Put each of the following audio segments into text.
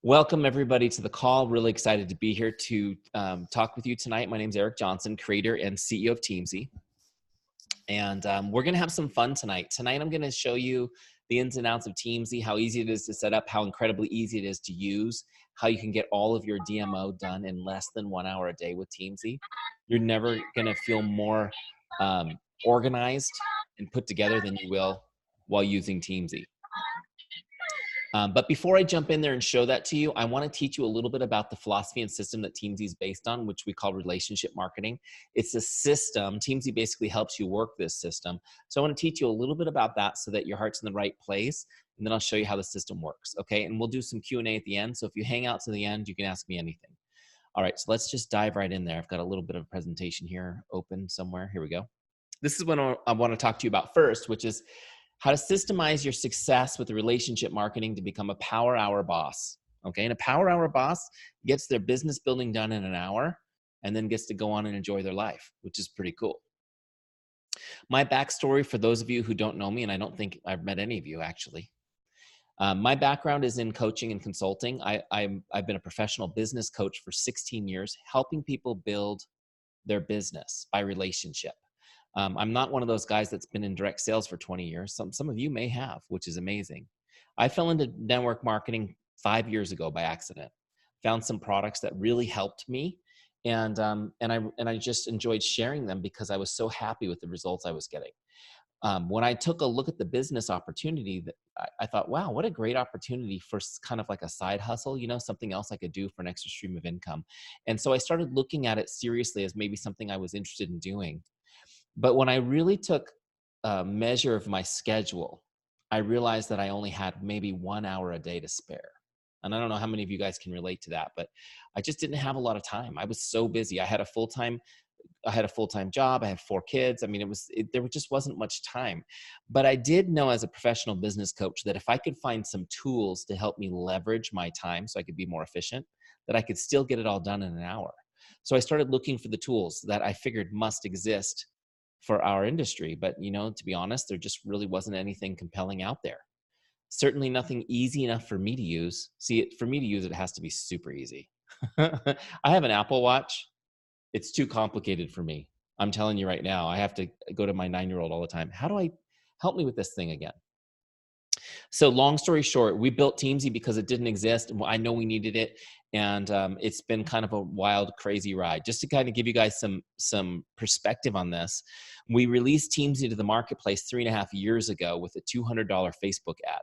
Welcome everybody to the call. Really excited to be here to talk with you tonight. My name is Eric Johnson, creator and CEO of Teamzy. And we're gonna have some fun tonight. Tonight I'm gonna show you the ins and outs of Teamzy, how easy it is to set up, how incredibly easy it is to use, how you can get all of your DMO done in less than 1 hour a day with Teamzy. You're never gonna feel more organized and put together than you will while using Teamzy. But before I jump in there and show that to you, I want to teach you a little bit about the philosophy and system that Teamzy is based on, which we call relationship marketing. It's a system. Teamzy basically helps you work this system. So I want to teach you a little bit about that so that your heart's in the right place, and then I'll show you how the system works, okay? And we'll do some Q&A at the end, so if you hang out to the end, you can ask me anything. All right, so let's just dive right in there. I've got a little bit of a presentation here open somewhere. Here we go. This is what I want to talk to you about first, which is how to systemize your success with relationship marketing to become a power hour boss. Okay, and a power hour boss gets their business building done in an hour and then gets to go on and enjoy their life, which is pretty cool. My backstory, for those of you who don't know me, and I don't think I've met any of you actually, my background is in coaching and consulting. I've been a professional business coach for 16 years, helping people build their business by relationship. I'm not one of those guys that's been in direct sales for 20 years. Some of you may have, which is amazing. I fell into network marketing 5 years ago by accident. Found some products that really helped me, and I just enjoyed sharing them because I was so happy with the results I was getting. When I took a look at the business opportunity, that I thought, wow, what a great opportunity for kind of like a side hustle, you know, something else I could do for an extra stream of income. And so I started looking at it seriously as maybe something I was interested in doing. But when I really took a measure of my schedule, I realized that I only had maybe 1 hour a day to spare. And I don't know how many of you guys can relate to that, but I just didn't have a lot of time. I was so busy. I had a full-time job. I have 4 kids. I mean, there just wasn't much time. But I did know as a professional business coach that if I could find some tools to help me leverage my time so I could be more efficient, that I could still get it all done in an hour. So I started looking for the tools that I figured must exist for our industry. But, you know, to be honest, there just really wasn't anything compelling out there. Certainly nothing easy enough for me to use. See, for me to use, it has to be super easy. I have an Apple Watch. It's too complicated for me. I'm telling you right now, I have to go to my 9-year-old all the time. How do I help me with this thing again? So long story short, we built Teamzy because it didn't exist. I know we needed it. And it's been kind of a wild, crazy ride. Just to kind of give you guys some perspective on this, we released Teamzy to the marketplace 3.5 years ago with a $200 Facebook ad.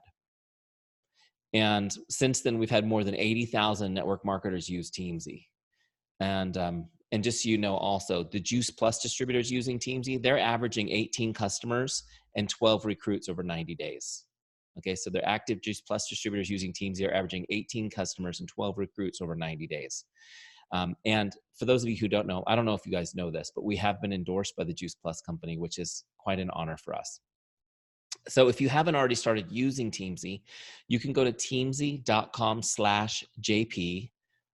And since then, we've had more than 80,000 network marketers use Teamzy. And just so you know also, the Juice Plus distributors using Teamzy, they're averaging 18 customers and 12 recruits over 90 days. Okay, so they're active Juice Plus distributors using Teamzy are averaging 18 customers and 12 recruits over 90 days. And for those of you who don't know, I don't know if you guys know this, but we have been endorsed by the Juice Plus company, which is quite an honor for us. So if you haven't already started using Teamzy, you can go to teamzy.com/JP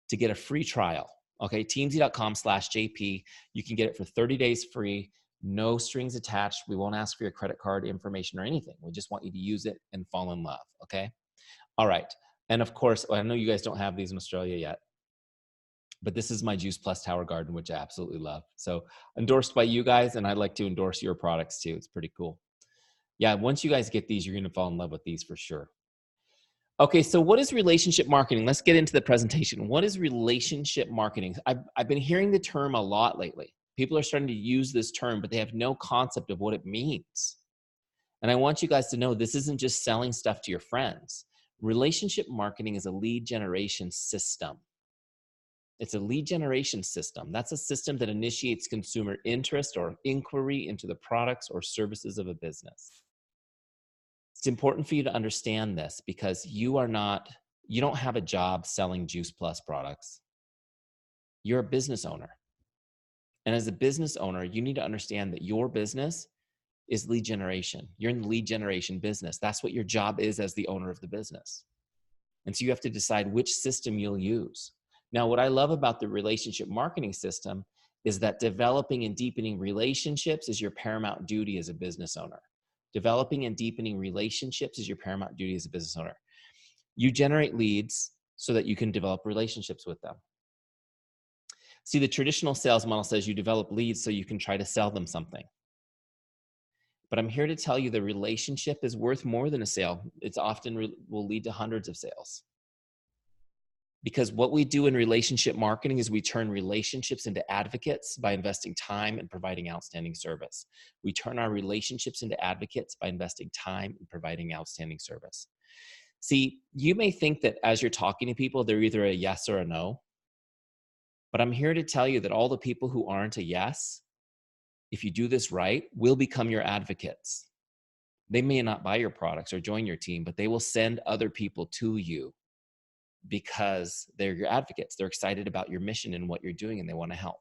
to get a free trial. Okay, teamzy.com/JP. You can get it for 30 days free, no strings attached. We won't ask for your credit card information or anything. We just want you to use it and fall in love, okay? All right, and of course, I know you guys don't have these in Australia yet, but this is my Juice Plus Tower Garden, which I absolutely love. So endorsed by you guys, and I'd like to endorse your products too. It's pretty cool. Yeah, once you guys get these, you're gonna fall in love with these for sure. Okay, so what is relationship marketing? Let's get into the presentation. What is relationship marketing? I've been hearing the term a lot lately. People are starting to use this term, but they have no concept of what it means. And I want you guys to know this isn't just selling stuff to your friends. Relationship marketing is a lead generation system. It's a lead generation system. That's a system that initiates consumer interest or inquiry into the products or services of a business. It's important for you to understand this because you don't have a job selling Juice Plus products. You're a business owner. And as a business owner, you need to understand that your business is lead generation. You're in the lead generation business. That's what your job is as the owner of the business. And so you have to decide which system you'll use. Now, what I love about the relationship marketing system is that developing and deepening relationships is your paramount duty as a business owner. Developing and deepening relationships is your paramount duty as a business owner. You generate leads so that you can develop relationships with them. See, the traditional sales model says you develop leads so you can try to sell them something. But I'm here to tell you the relationship is worth more than a sale. It's often will lead to hundreds of sales. Because what we do in relationship marketing is we turn relationships into advocates by investing time and providing outstanding service. We turn our relationships into advocates by investing time and providing outstanding service. See, you may think that as you're talking to people, they're either a yes or a no. But I'm here to tell you that all the people who aren't a yes, if you do this right, will become your advocates. They may not buy your products or join your team, but they will send other people to you because they're your advocates. They're excited about your mission and what you're doing, and they want to help.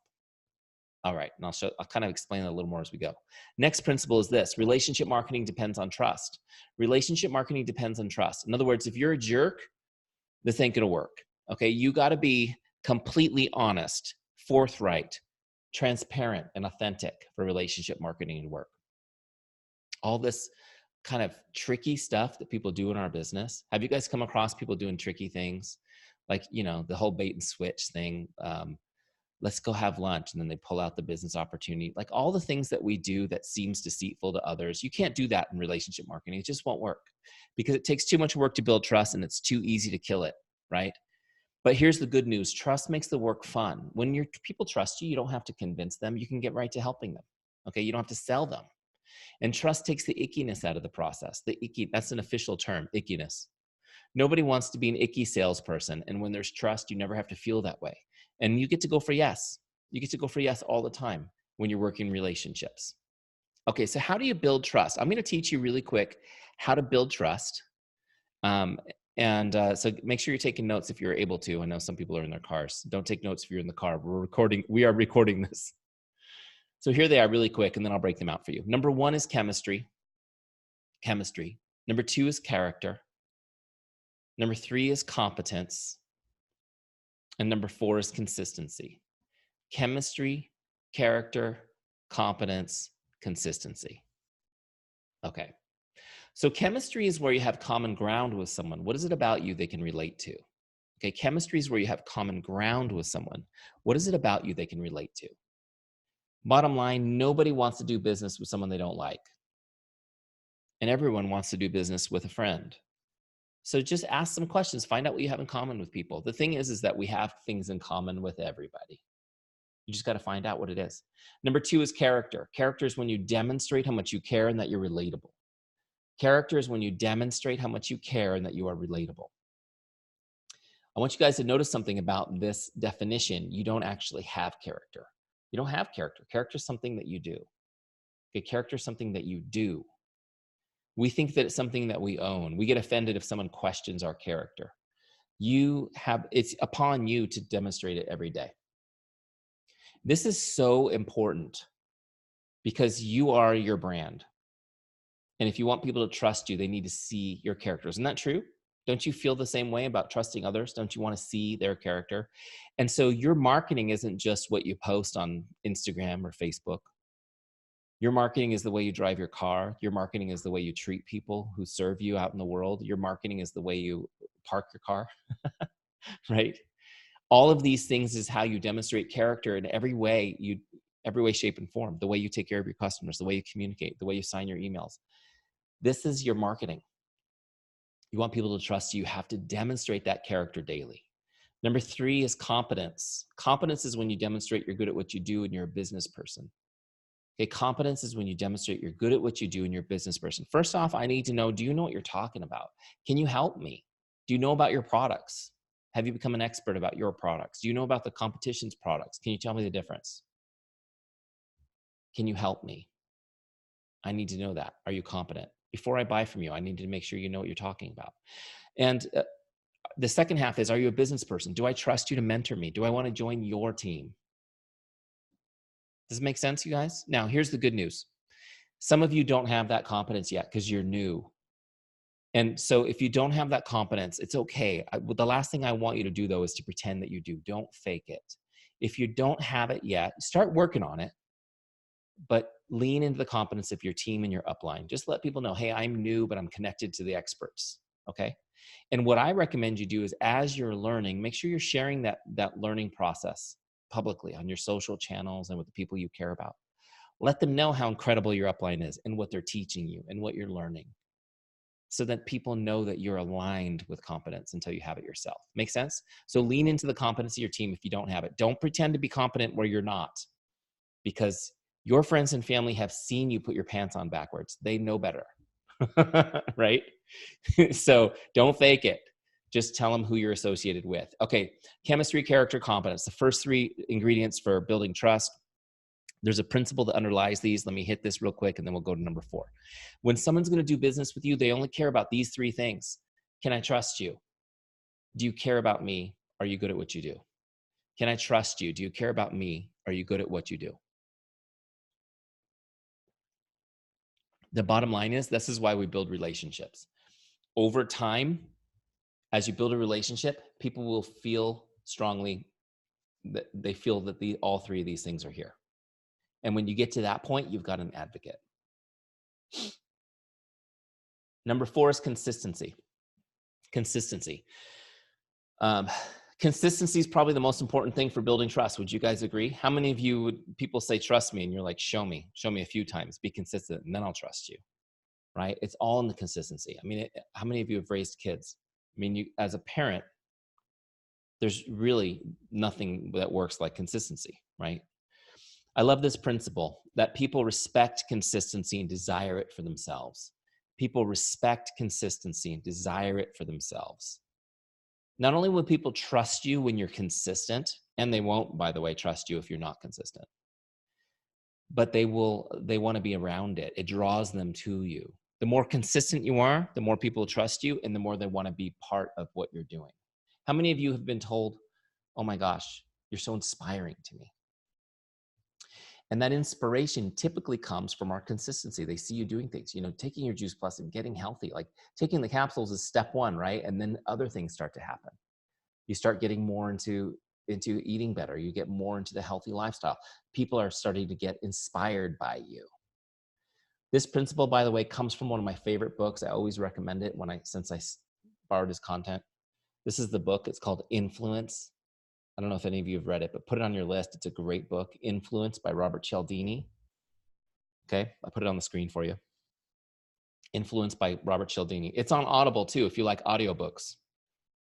All right, and I'll kind of explain that a little more as we go. Next principle is this: relationship marketing depends on trust. Relationship marketing depends on trust. In other words, if you're a jerk, this ain't gonna work. Okay, you got to be completely honest, forthright, transparent, and authentic for relationship marketing to work. All this kind of tricky stuff that people do in our business. Have you guys come across people doing tricky things? Like, the whole bait and switch thing. Let's go have lunch. And then they pull out the business opportunity. Like all the things that we do that seems deceitful to others. You can't do that in relationship marketing. It just won't work because it takes too much work to build trust and it's too easy to kill it, right? But here's the good news. Trust makes the work fun. When your people trust you, you don't have to convince them. You can get right to helping them. Okay. You don't have to sell them. And trust takes the ickiness out of the process. That's an official term, ickiness. Nobody wants to be an icky salesperson. And when there's trust, you never have to feel that way. And you get to go for yes. You get to go for yes all the time when you're working relationships. Okay, so how do you build trust? I'm going to teach you really quick how to build trust. So make sure you're taking notes if you're able to. I know some people are in their cars. Don't take notes if you're in the car. We are recording this. So here they are really quick, and then I'll break them out for you. Number 1 is chemistry. Number 2 is character. Number 3 is competence. And number 4 is consistency. Chemistry, character, competence, consistency. Okay. So chemistry is where you have common ground with someone. What is it about you they can relate to? Okay. Chemistry is where you have common ground with someone. What is it about you they can relate to? Bottom line, nobody wants to do business with someone they don't like. And everyone wants to do business with a friend. So just ask some questions. Find out what you have in common with people. The thing is that we have things in common with everybody. You just got to find out what it is. Number 2 is character. Character is when you demonstrate how much you care and that you're relatable. Character is when you demonstrate how much you care and that you are relatable. I want you guys to notice something about this definition. You don't actually have character. You don't have character. Character is something that you do. Okay, character is something that you do. We think that it's something that we own. We get offended if someone questions our character. It's upon you to demonstrate it every day. This is so important because you are your brand. And if you want people to trust you, they need to see your character. Isn't that true? Don't you feel the same way about trusting others? Don't you want to see their character? And so your marketing isn't just what you post on Instagram or Facebook. Your marketing is the way you drive your car. Your marketing is the way you treat people who serve you out in the world. Your marketing is the way you park your car, right? All of these things is how you demonstrate character in every way, shape, and form. The way you take care of your customers, the way you communicate, the way you sign your emails. This is your marketing. You want people to trust you. You have to demonstrate that character daily. Number 3 is competence. Competence is when you demonstrate you're good at what you do and you're a business person. Okay, competence is when you demonstrate you're good at what you do and you're a business person. First off, I need to know, do you know what you're talking about? Can you help me? Do you know about your products? Have you become an expert about your products? Do you know about the competition's products? Can you tell me the difference? Can you help me? I need to know that. Are you competent? Before I buy from you, I need to make sure you know what you're talking about. And the second half is, are you a business person? Do I trust you to mentor me? Do I want to join your team? Does it make sense, you guys? Now, here's the good news. Some of you don't have that competence yet because you're new. And so if you don't have that competence, it's okay. The last thing I want you to do, though, is to pretend that you do. Don't fake it. If you don't have it yet, start working on it, but lean into the competence of your team and your upline. Just let people know, hey, I'm new, but I'm connected to the experts, okay? And what I recommend you do is, as you're learning, make sure you're sharing that learning process publicly on your social channels and with the people you care about. Let them know how incredible your upline is and what they're teaching you and what you're learning, so that people know that you're aligned with competence until you have it yourself. Make sense? So lean into the competence of your team if you don't have it. Don't pretend to be competent where you're not, because your friends and family have seen you put your pants on backwards. They know better, right? So don't fake it. Just tell them who you're associated with. Okay, chemistry, character, competence. The first three ingredients for building trust. There's a principle that underlies these. Let me hit this real quick, and then we'll go to number 4. When someone's going to do business with you, they only care about these 3 things. Can I trust you? Do you care about me? Are you good at what you do? Can I trust you? Do you care about me? Are you good at what you do? The bottom line is, this is why we build relationships. Over time, as you build a relationship, people will feel strongly that they feel that all 3 of these things are here. And when you get to that point, you've got an advocate. Number 4 is consistency. Consistency. Consistency is probably the most important thing for building trust. Would you guys agree? How many of you people say, trust me, and you're like, show me a few times, be consistent, and then I'll trust you, right? It's all in the consistency. I mean, how many of you have raised kids? I mean, you, as a parent, there's really nothing that works like consistency, right? I love this principle that people respect consistency and desire it for themselves. People respect consistency and desire it for themselves. Not only will people trust you when you're consistent, and they won't, by the way, trust you if you're not consistent, but they want to be around it. It draws them to you. The more consistent you are, the more people trust you, and the more they want to be part of what you're doing. How many of you have been told, oh my gosh, you're so inspiring to me? And that inspiration typically comes from our consistency. They see you doing things, taking your Juice Plus and getting healthy. Like taking the capsules is step 1, right? And then other things start to happen. You start getting more into eating better. You get more into the healthy lifestyle. People are starting to get inspired by you. This principle, by the way, comes from one of my favorite books. I always recommend it since I borrowed his content. This is the book. It's called Influence. I don't know if any of you have read it, but put it on your list. It's a great book, Influence by Robert Cialdini. Okay, I put it on the screen for you. Influence by Robert Cialdini. It's on Audible too, if you like audiobooks.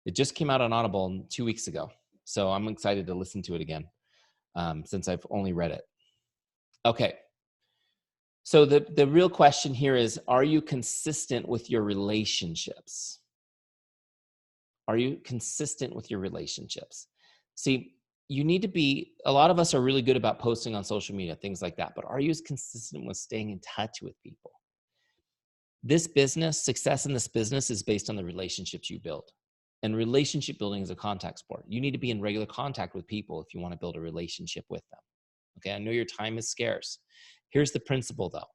It just came out on Audible 2 weeks ago. So I'm excited to listen to it again, since I've only read it. Okay. So the real question here is, are you consistent with your relationships? Are you consistent with your relationships? See, you need to be, a lot of us are really good about posting on social media, things like that, but are you as consistent with staying in touch with people? This business, success in this business is based on the relationships you build. And relationship building is a contact sport. You need to be in regular contact with people if you want to build a relationship with them. Okay, I know your time is scarce. Here's the principle though.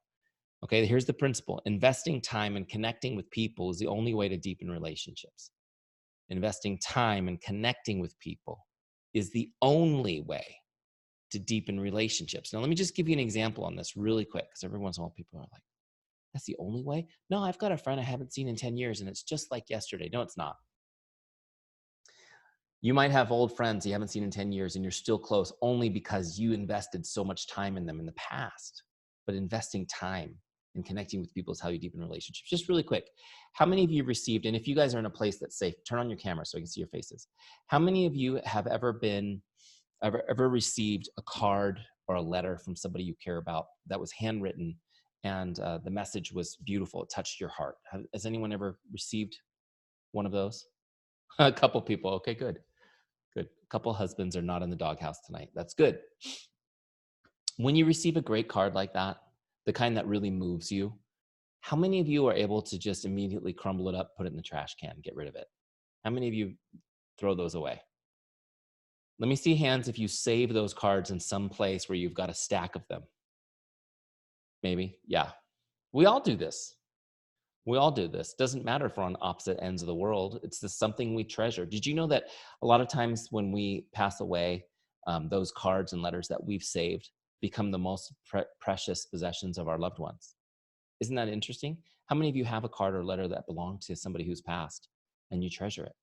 Okay, here's the principle. Investing time and connecting with people is the only way to deepen relationships. Investing time and connecting with people is the only way to deepen relationships. Now, let me just give you an example on this really quick, because every once in a while people are like, that's the only way? No, I've got a friend I haven't seen in 10 years and it's just like yesterday. No, it's not. You might have old friends you haven't seen in 10 years and you're still close only because you invested so much time in them in the past. But investing time and connecting with people is how you deepen relationships. Just really quick, how many of you received, and if you guys are in a place that's safe, turn on your camera so I can see your faces. How many of you have ever received a card or a letter from somebody you care about that was handwritten and the message was beautiful, it touched your heart? Has anyone ever received one of those? A couple people. Okay, good. Good. A couple husbands are not in the doghouse tonight. That's good. When you receive a great card like that, the kind that really moves you, how many of you are able to just immediately crumble it up, put it in the trash can, get rid of it? How many of you throw those away? Let me see hands if you save those cards in some place where you've got a stack of them. Maybe. Yeah. We all do this. We all do this. Doesn't matter if we're on opposite ends of the world. It's just something we treasure. Did you know that a lot of times when we pass away, those cards and letters that we've saved become the most precious possessions of our loved ones? Isn't that interesting? How many of you have a card or letter that belonged to somebody who's passed? and you treasure it.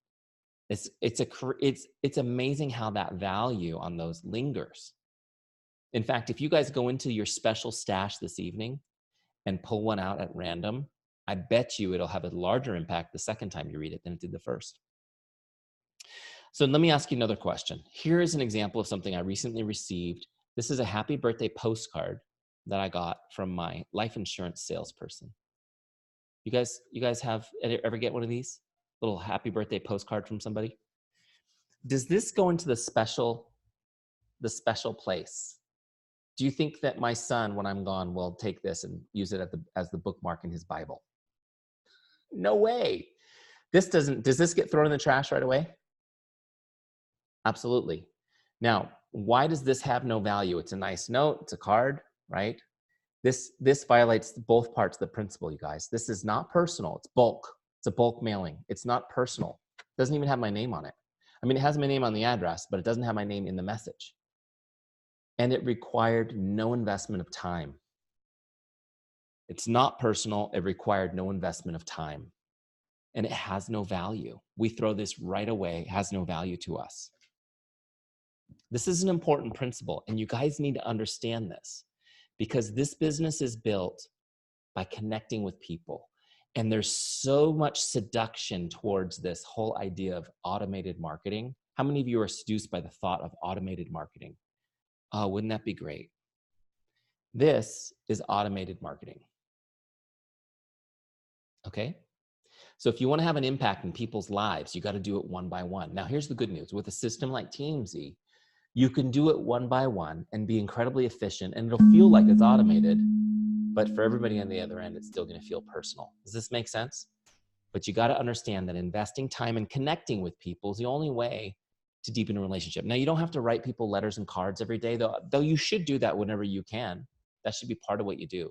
It's amazing how that value on those lingers. In fact, if you guys go into your special stash this evening and pull one out at random, I bet you it'll have a larger impact the second time you read it than it did the first. So let me ask you another question. Here is an example of something I recently received. This is a happy birthday postcard that I got from my life insurance salesperson. You guys have ever get one of these? Little happy birthday postcard from somebody? Does this go into the special place? Do you think that my son, when I'm gone, will take this and use it as the bookmark in his Bible? No way. Does this get thrown in the trash right away? Absolutely. Now, why does this have no value? It's a nice note, it's a card, right? This violates both parts of the principle, you guys. This is not personal, it's bulk. It's a bulk mailing. It's not personal. It doesn't even have my name on it. I mean, it has my name on the address, but it doesn't have my name in the message. And it required no investment of time. It's not personal. It required no investment of time. And it has no value. We throw this right away. It has no value to us. This is an important principle, and you guys need to understand this, because this business is built by connecting with people. And there's so much seduction towards this whole idea of automated marketing. How many of you are seduced by the thought of automated marketing? Oh, wouldn't that be great? This is automated marketing. Okay? So if you want to have an impact in people's lives, you got to do it one by one. Now, here's the good news. With a system like Teamzy, you can do it one by one and be incredibly efficient, and it'll feel like it's automated, but for everybody on the other end, it's still going to feel personal. Does this make sense? But you got to understand that investing time and connecting with people is the only way to deepen a relationship. Now, you don't have to write people letters and cards every day, though you should do that whenever you can. That should be part of what you do.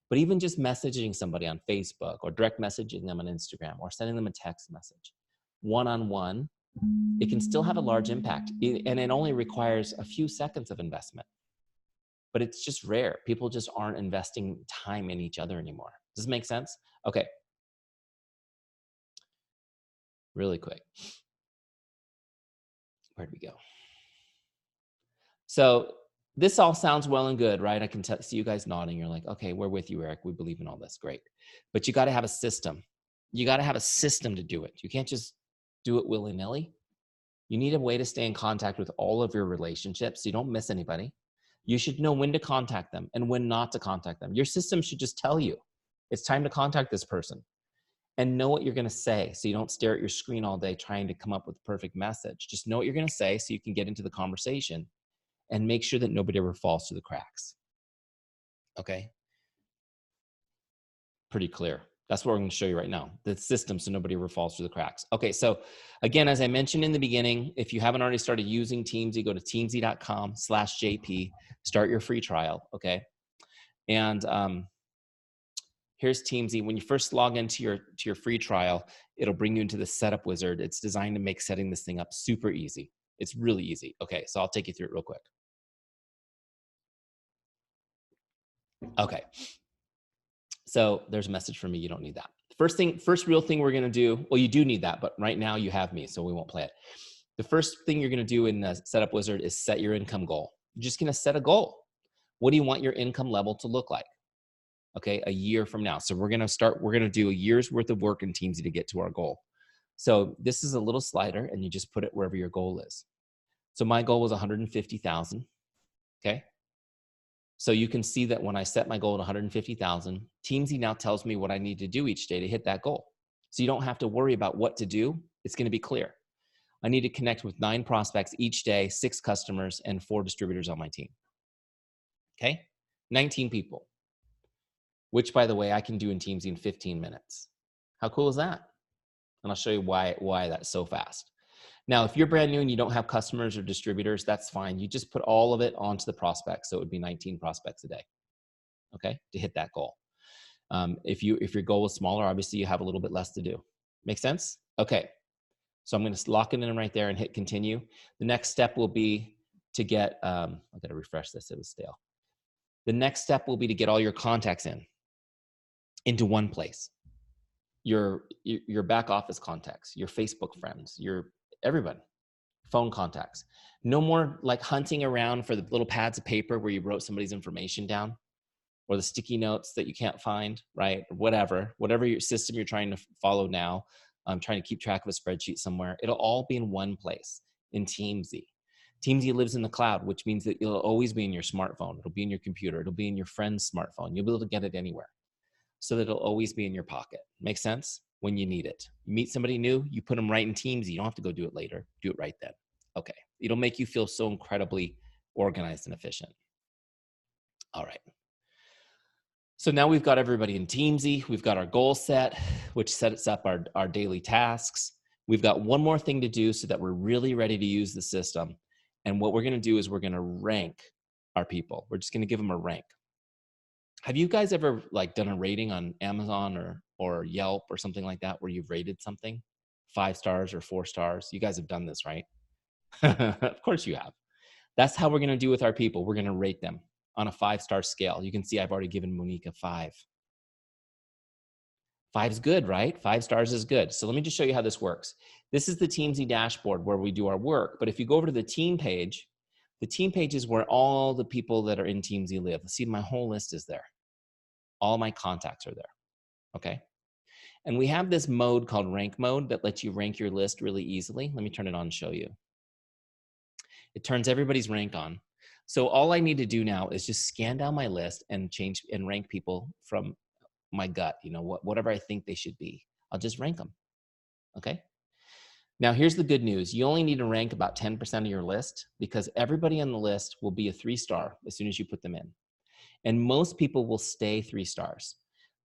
But even just messaging somebody on Facebook or direct messaging them on Instagram or sending them a text message, one-on-one, it can still have a large impact. And it only requires a few seconds of investment. But it's just rare. People just aren't investing time in each other anymore. Does this make sense? Okay. Really quick. Where'd we go? So this all sounds well and good, right? I can see you guys nodding. You're like, okay, we're with you, Eric. We believe in all this. Great. But you got to have a system. You got to have a system to do it. You can't just do it willy-nilly. You need a way to stay in contact with all of your relationships so you don't miss anybody. You should know when to contact them and when not to contact them. Your system should just tell you, it's time to contact this person, and know what you're going to say so you don't stare at your screen all day trying to come up with the perfect message. Just know what you're going to say so you can get into the conversation and make sure that nobody ever falls through the cracks. Okay? Pretty clear. That's what we're going to show you right now, the system so nobody ever falls through the cracks. Okay, so again, as I mentioned in the beginning, if you haven't already started using Teamzy, go to teamzy.com/JP, start your free trial, okay? And here's Teamzy. When you first log into your free trial, it'll bring you into the setup wizard. It's designed to make setting this thing up super easy. It's really easy. Okay, so I'll take you through it real quick. Okay. So there's a message for me. You don't need that. First real thing we're going to do, well, you do need that, but right now you have me, so we won't play it. The first thing you're going to do in the setup wizard is set your income goal. You're just going to set a goal. What do you want your income level to look like? Okay, a year from now. So we're going to do a year's worth of work in Teamzy to get to our goal. So this is a little slider, and you just put it wherever your goal is. So my goal was 150,000. Okay. So you can see that when I set my goal at 150,000, Teamzy now tells me what I need to do each day to hit that goal. So you don't have to worry about what to do. It's going to be clear. I need to connect with 9 prospects each day, 6 customers, and 4 distributors on my team. Okay? 19 people, which, by the way, I can do in Teamzy in 15 minutes. How cool is that? And I'll show you why that's so fast. Now, if you're brand new and you don't have customers or distributors, that's fine. You just put all of it onto the prospects. So it would be 19 prospects a day, okay, to hit that goal. If your goal is smaller, obviously you have a little bit less to do. Make sense? Okay. So I'm going to lock it in right there and hit continue. The next step will be to get, I got to refresh this. It was stale. The next step will be to get all your contacts into one place. your back office contacts, your Facebook friends, your everybody, phone contacts. No more like hunting around for the little pads of paper where you wrote somebody's information down, or the sticky notes that you can't find, right? Or whatever your system you're trying to follow now. I'm trying to keep track of a spreadsheet somewhere. It'll all be in one place in Teamzy. Teamzy lives in the cloud, which means that it'll always be in your smartphone. It'll be in your computer. It'll be in your friend's smartphone. You'll be able to get it anywhere, so that it'll always be in your pocket. Make sense? When you need it. You meet somebody new, you put them right in Teamzy. You don't have to go do it later. Do it right then. Okay. It'll make you feel so incredibly organized and efficient. All right. So now we've got everybody in Teamzy. We've got our goal set, which sets up our daily tasks. We've got one more thing to do so that we're really ready to use the system. And what we're going to do is we're going to rank our people. We're just going to give them a rank. Have you guys ever like done a rating on Amazon or Yelp or something like that where you've rated something 5 stars or 4 stars? You guys have done this, right? Of course you have. That's how we're going to do with our people. We're going to rate them on a 5-star scale. You can see I've already given Monique a 5. 5's good, right? 5 stars is good. So let me just show you how this works. This is the Teamzy dashboard where we do our work. But if you go over to the team page is where all the people that are in Teamzy live. See, my whole list is there. All my contacts are there, okay? And we have this mode called rank mode that lets you rank your list really easily. Let me turn it on and show you. It turns everybody's rank on. So all I need to do now is just scan down my list and change and rank people from my gut, you know, whatever I think they should be. I'll just rank them, okay? Now here's the good news. You only need to rank about 10% of your list because everybody on the list will be a 3-star as soon as you put them in. And most people will stay 3 stars.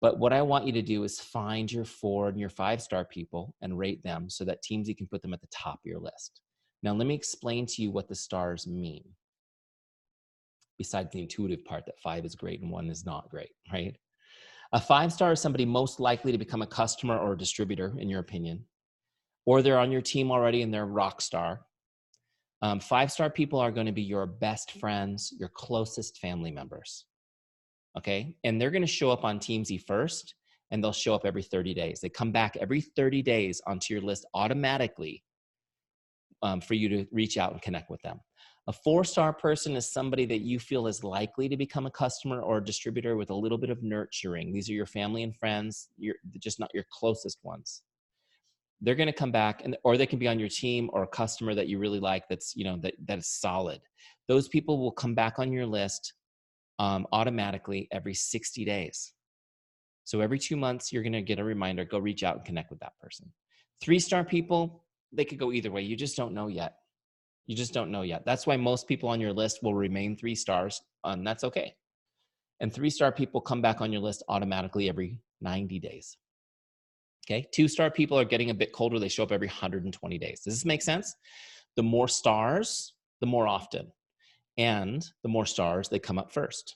But what I want you to do is find your 4 and your 5-star people and rate them so that Teamzy can put them at the top of your list. Now, let me explain to you what the stars mean. Besides the intuitive part that 5 is great and 1 is not great, right? A 5-star is somebody most likely to become a customer or a distributor, in your opinion. Or they're on your team already and they're a rock star. 5-star people are going to be your best friends, your closest family members. Okay, and they're going to show up on Teamzy first, and they'll show up every 30 days. They come back every 30 days onto your list automatically for you to reach out and connect with them. A 4-star person is somebody that you feel is likely to become a customer or a distributor with a little bit of nurturing. These are your family and friends, you're just not your closest ones. They're going to come back, or they can be on your team or a customer that you really like that's, you know, that is solid. Those people will come back on your list automatically every 60 days. So every 2 months, you're going to get a reminder, go reach out and connect with that person. 3-star people, they could go either way. You just don't know yet. You just don't know yet. That's why most people on your list will remain 3 stars, and that's okay. And 3-star people come back on your list automatically every 90 days. Okay, 2-star people are getting a bit colder. They show up every 120 days. Does this make sense? The more stars, the more often. And the more stars, they come up first.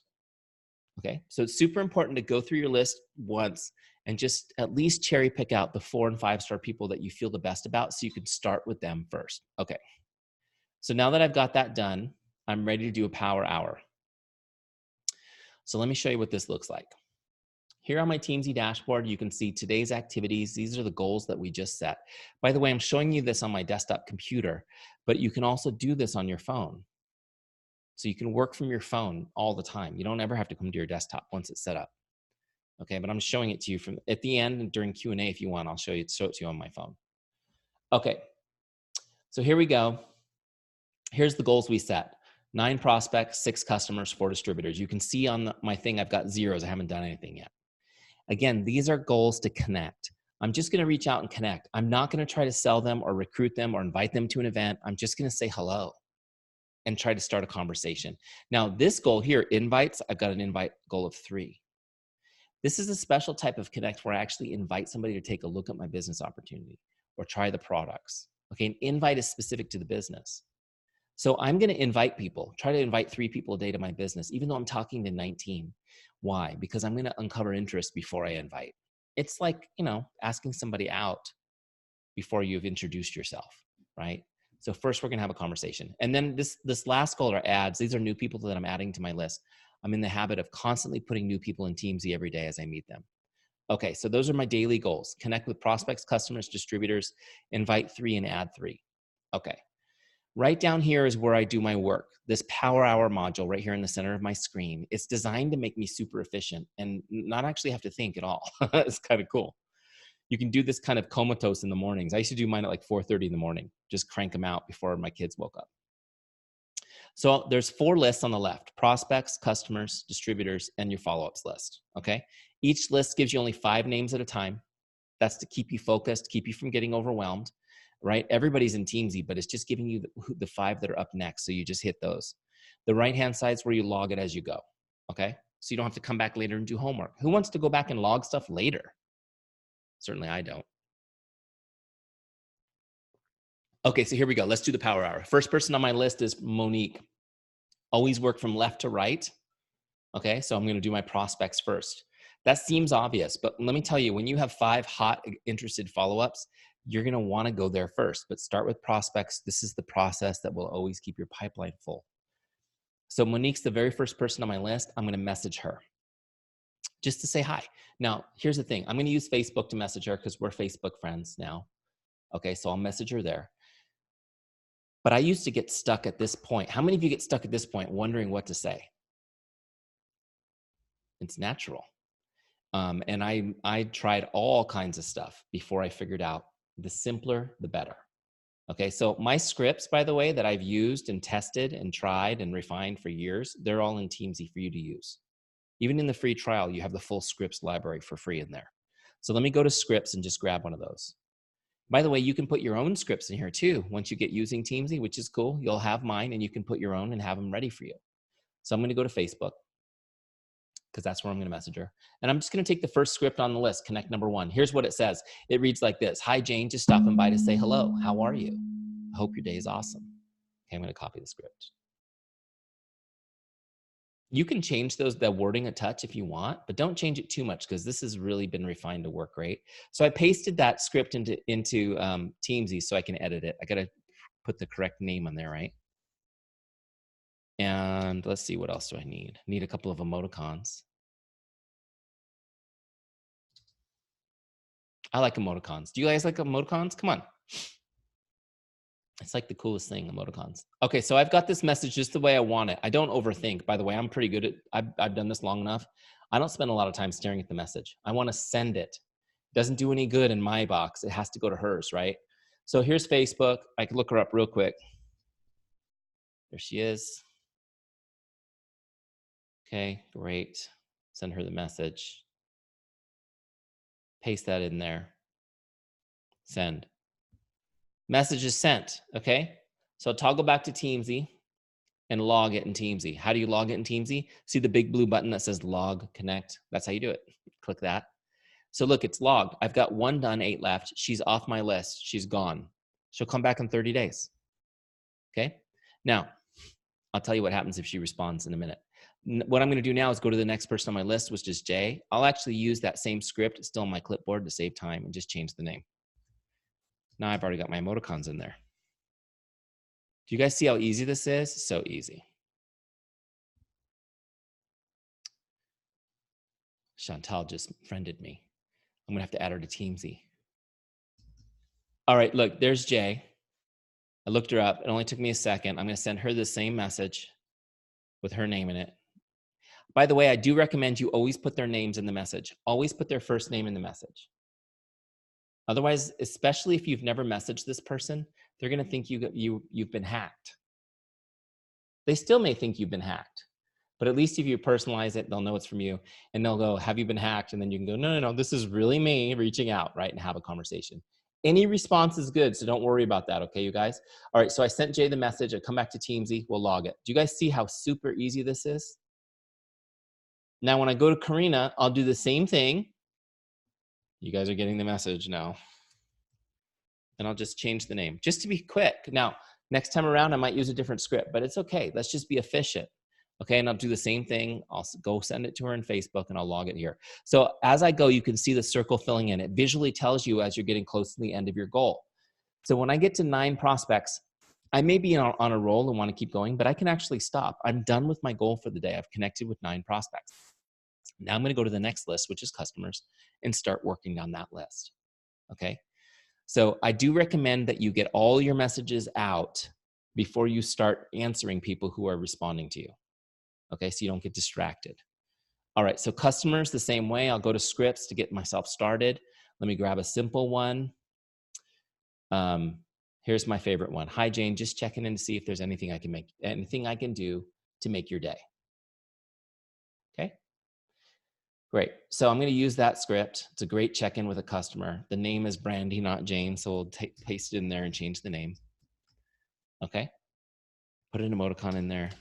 Okay, so it's super important to go through your list once and just at least cherry pick out the 4- and 5-star people that you feel the best about so you can start with them first. Okay, so now that I've got that done, I'm ready to do a power hour. So let me show you what this looks like. Here on my Teamzy dashboard, you can see today's activities. These are the goals that we just set. By the way, I'm showing you this on my desktop computer, but you can also do this on your phone. So you can work from your phone all the time. You don't ever have to come to your desktop once it's set up. Okay, but I'm showing it to you from at the end and during Q&A if you want, I'll show it to you on my phone. Okay, so here we go. Here's the goals we set. 9 prospects, 6 customers, 4 distributors. You can see on my thing, I've got zeros. I haven't done anything yet. Again, these are goals to connect. I'm just gonna reach out and connect. I'm not gonna try to sell them or recruit them or invite them to an event. I'm just gonna say hello and try to start a conversation. Now, this goal here, invites, I've got an invite goal of 3. This is a special type of connect where I actually invite somebody to take a look at my business opportunity or try the products. Okay, an invite is specific to the business. So I'm gonna invite people, try to invite 3 people a day to my business, even though I'm talking to 19. Why? Because I'm gonna uncover interest before I invite. It's like, you know, asking somebody out before you've introduced yourself, right? So first we're gonna have a conversation. And then this last goal are ads. These are new people that I'm adding to my list. I'm in the habit of constantly putting new people in Teamzy every day as I meet them. Okay, so those are my daily goals. Connect with prospects, customers, distributors, invite 3 and add 3. Okay. Right down here is where I do my work. This Power Hour module right here in the center of my screen. It's designed to make me super efficient and not actually have to think at all. It's kind of cool. You can do this kind of comatose in the mornings. I used to do mine at like 4:30 in the morning, just crank them out before my kids woke up. So there's 4 lists on the left: prospects, customers, distributors, and your follow-ups list, okay? Each list gives you only 5 names at a time. That's to keep you focused, keep you from getting overwhelmed, right? Everybody's in Teamzy, but it's just giving you the 5 that are up next, so you just hit those. The right-hand side is where you log it as you go, okay? So you don't have to come back later and do homework. Who wants to go back and log stuff later? Certainly I don't. Okay, so here we go. Let's do the power hour. First person on my list is Monique. Always work from left to right. Okay, so I'm going to do my prospects first. That seems obvious, but let me tell you, when you have 5 hot, interested follow-ups, you're going to want to go there first, but start with prospects. This is the process that will always keep your pipeline full. So Monique's the very first person on my list. I'm going to message her just to say hi. Now, here's the thing. I'm going to use Facebook to message her because we're Facebook friends now. Okay, so I'll message her there. But I used to get stuck at this point. How many of you get stuck at this point wondering what to say? It's natural. And I tried all kinds of stuff before I figured out the simpler, the better. Okay, so my scripts, by the way, that I've used and tested and tried and refined for years, they're all in Teamzy for you to use. Even in the free trial, you have the full scripts library for free in there. So let me go to scripts and just grab one of those. By the way, you can put your own scripts in here too. Once you get using Teamzy, which is cool, you'll have mine and you can put your own and have them ready for you. So I'm going to go to Facebook because that's where I'm going to message her. And I'm just going to take the first script on the list, connect number 1. Here's what it says. It reads like this. Hi, Jane, just stopping by to say hello. How are you? I hope your day is awesome. Okay, I'm going to copy the script. You can change the wording a touch if you want, but don't change it too much because this has really been refined to work great. So I pasted that script into Teamzy so I can edit it. I got to put the correct name on there, right? And let's see, what else do I need? Need a couple of emoticons. I like emoticons. Do you guys like emoticons? Come on. It's like the coolest thing, emoticons. Okay, so I've got this message just the way I want it. I don't overthink. By the way, I'm pretty good at, I've done this long enough. I don't spend a lot of time staring at the message. I want to send it. It doesn't do any good in my box. It has to go to hers, right? So here's Facebook. I can look her up real quick. There she is. Okay, great. Send her the message. Paste that in there. Send. Message is sent, okay? So toggle back to Teamzy and log it in Teamzy. How do you log it in Teamzy? See the big blue button that says log connect? That's how you do it. Click that. So look, it's logged. I've got 1 done, 8 left. She's off my list. She's gone. She'll come back in 30 days. Okay? Now, I'll tell you what happens if she responds in a minute. What I'm going to do now is go to the next person on my list, which is Jay. I'll actually use that same script still on my clipboard to save time and just change the name. Now I've already got my emoticons in there. Do you guys see how easy this is? So easy. Chantal just friended me. I'm going to have to add her to Teamzy. All right, look, there's Jay. I looked her up. It only took me a second. I'm going to send her the same message with her name in it. By the way, I do recommend you always put their names in the message. Always put their first name in the message. Otherwise, especially if you've never messaged this person, they're going to think you've been hacked. They still may think you've been hacked, but at least if you personalize it, they'll know it's from you and they'll go, have you been hacked? And then you can go, no, this is really me reaching out, right? And have a conversation. Any response is good, so don't worry about that, okay, you guys? All right, so I sent Jay the message. I come back to Teamzy. We'll log it. Do you guys see how super easy this is? Now, when I go to Karina, I'll do the same thing. You guys are getting the message now. And I'll just change the name just to be quick. Now, next time around, I might use a different script, but it's okay. Let's just be efficient. Okay, and I'll do the same thing. I'll go send it to her in Facebook and I'll log it here. So as I go, you can see the circle filling in. It visually tells you as you're getting close to the end of your goal. So when I get to 9 prospects, I may be on a roll and want to keep going, but I can actually stop. I'm done with my goal for the day. I've connected with 9 prospects. Now I'm going to go to the next list, which is customers, and start working down that list. Okay. So I do recommend that you get all your messages out before you start answering people who are responding to you. Okay. So you don't get distracted. All right. So customers, the same way. I'll go to scripts to get myself started. Let me grab a simple one. Here's my favorite one. Hi, Jane. Just checking in to see if there's anything I can do to make your day. Okay. Great. So I'm going to use that script. It's a great check-in with a customer. The name is Brandy, not Jane. So we'll paste it in there and change the name. Okay. Put an emoticon in there.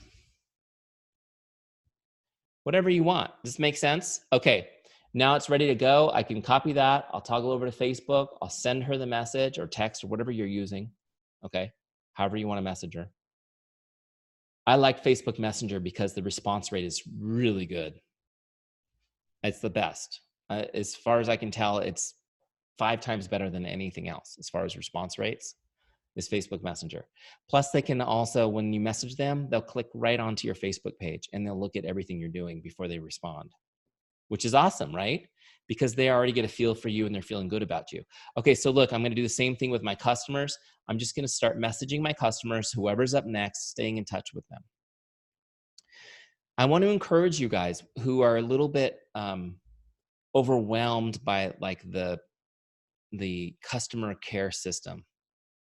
Whatever you want. Does this make sense? Okay. Now it's ready to go. I can copy that. I'll toggle over to Facebook. I'll send her the message or text or whatever you're using. Okay. However you want to message her. I like Facebook Messenger because the response rate is really good. It's the best. As far as I can tell, it's 5 times better than anything else as far as response rates is Facebook Messenger. Plus, they can also, when you message them, they'll click right onto your Facebook page and they'll look at everything you're doing before they respond, which is awesome, right? Because they already get a feel for you and they're feeling good about you. Okay, so look, I'm going to do the same thing with my customers. I'm just going to start messaging my customers, whoever's up next, staying in touch with them. I want to encourage you guys who are a little bit overwhelmed by like the customer care system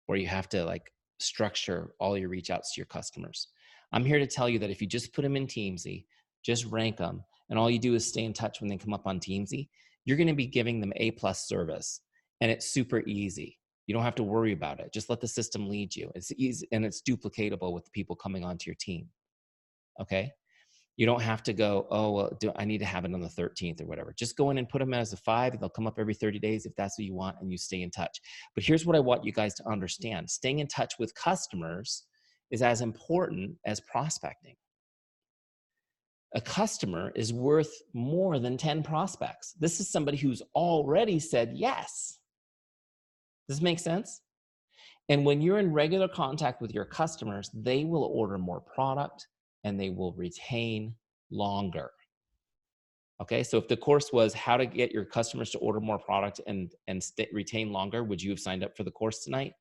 where you have to like structure all your reach outs to your customers. I'm here to tell you that if you just put them in Teamzy, just rank them, and all you do is stay in touch when they come up on Teamzy, you're going to be giving them A+ service, and it's super easy. You don't have to worry about it. Just let the system lead you. It's easy and it's duplicatable with the people coming onto your team. Okay. You don't have to go, oh, well, I need to have it on the 13th or whatever. Just go in and put them as a 5. They'll come up every 30 days if that's what you want, and you stay in touch. But here's what I want you guys to understand. Staying in touch with customers is as important as prospecting. A customer is worth more than 10 prospects. This is somebody who's already said yes. Does this make sense? And when you're in regular contact with your customers, they will order more product and they will retain longer. Okay, so if the course was how to get your customers to order more product and retain longer, would you have signed up for the course tonight?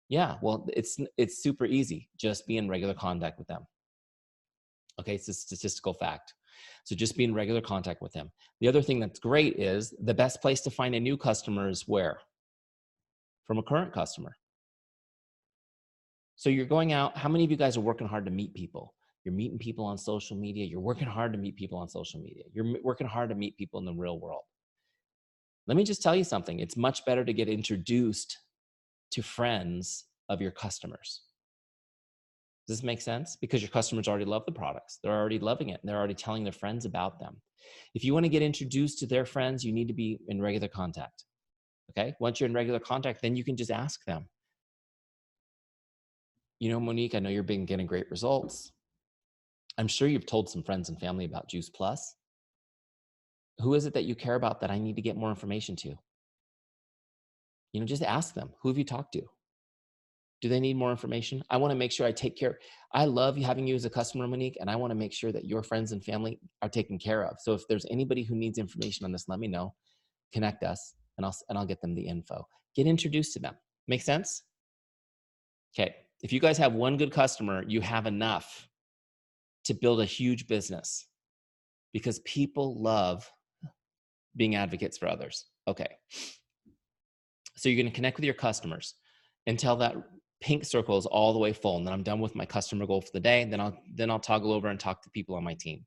Yeah, well, it's super easy. Just be in regular contact with them. Okay, it's a statistical fact. So just be in regular contact with them. The other thing that's great is the best place to find a new customer is where? From a current customer. So you're going out. How many of you guys are working hard to meet people? You're meeting people on social media. You're working hard to meet people on social media. You're working hard to meet people in the real world. Let me just tell you something. It's much better to get introduced to friends of your customers. Does this make sense? Because your customers already love the products. They're already loving it. And they're already telling their friends about them. If you want to get introduced to their friends, you need to be in regular contact. Okay? Once you're in regular contact, then you can just ask them. You know, Monique, I know you've been getting great results. I'm sure you've told some friends and family about Juice Plus. Who is it that you care about that I need to get more information to? You know, just ask them. Who have you talked to? Do they need more information? I want to make sure I take care. I love having you as a customer, Monique, and I want to make sure that your friends and family are taken care of. So if there's anybody who needs information on this, let me know. Connect us, and I'll get them the info. Get introduced to them. Make sense? Okay. If you guys have one good customer, you have enough to build a huge business because people love being advocates for others. Okay. So you're going to connect with your customers until that pink circle is all the way full. And then I'm done with my customer goal for the day. Then I'll toggle over and talk to people on my team.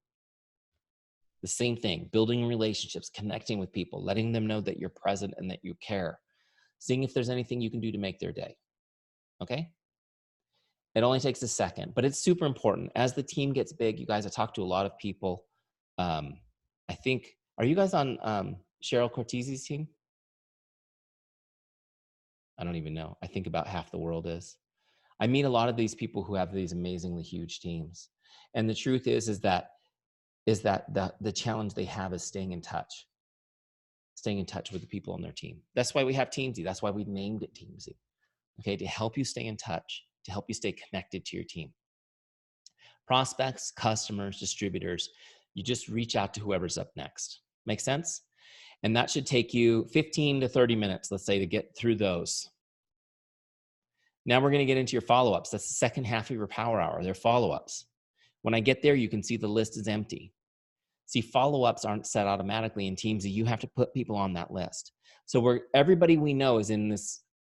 The same thing, building relationships, connecting with people, letting them know that you're present and that you care, seeing if there's anything you can do to make their day. Okay. It only takes a second, but it's super important. As the team gets big, you guys, I talk to a lot of people. I think, are you guys on Cheryl Cortese's team? I don't even know. I think about half the world is. I meet a lot of these people who have these amazingly huge teams. And the truth is that the challenge they have is staying in touch with the people on their team. That's why we have Teamzy. That's why we named it Teamzy. Okay, to help you stay in touch, to help you stay connected to your team. Prospects, customers, distributors, You just reach out to whoever's up next. Make sense? And that should take you 15 to 30 minutes, let's say, to get through those. Now we're going to get into your follow-ups. That's the second half of your power hour. They're follow-ups. When I get there, you can see the list is empty. See, follow-ups aren't set automatically in Teamzy. You have to put people on that list. So everybody we know is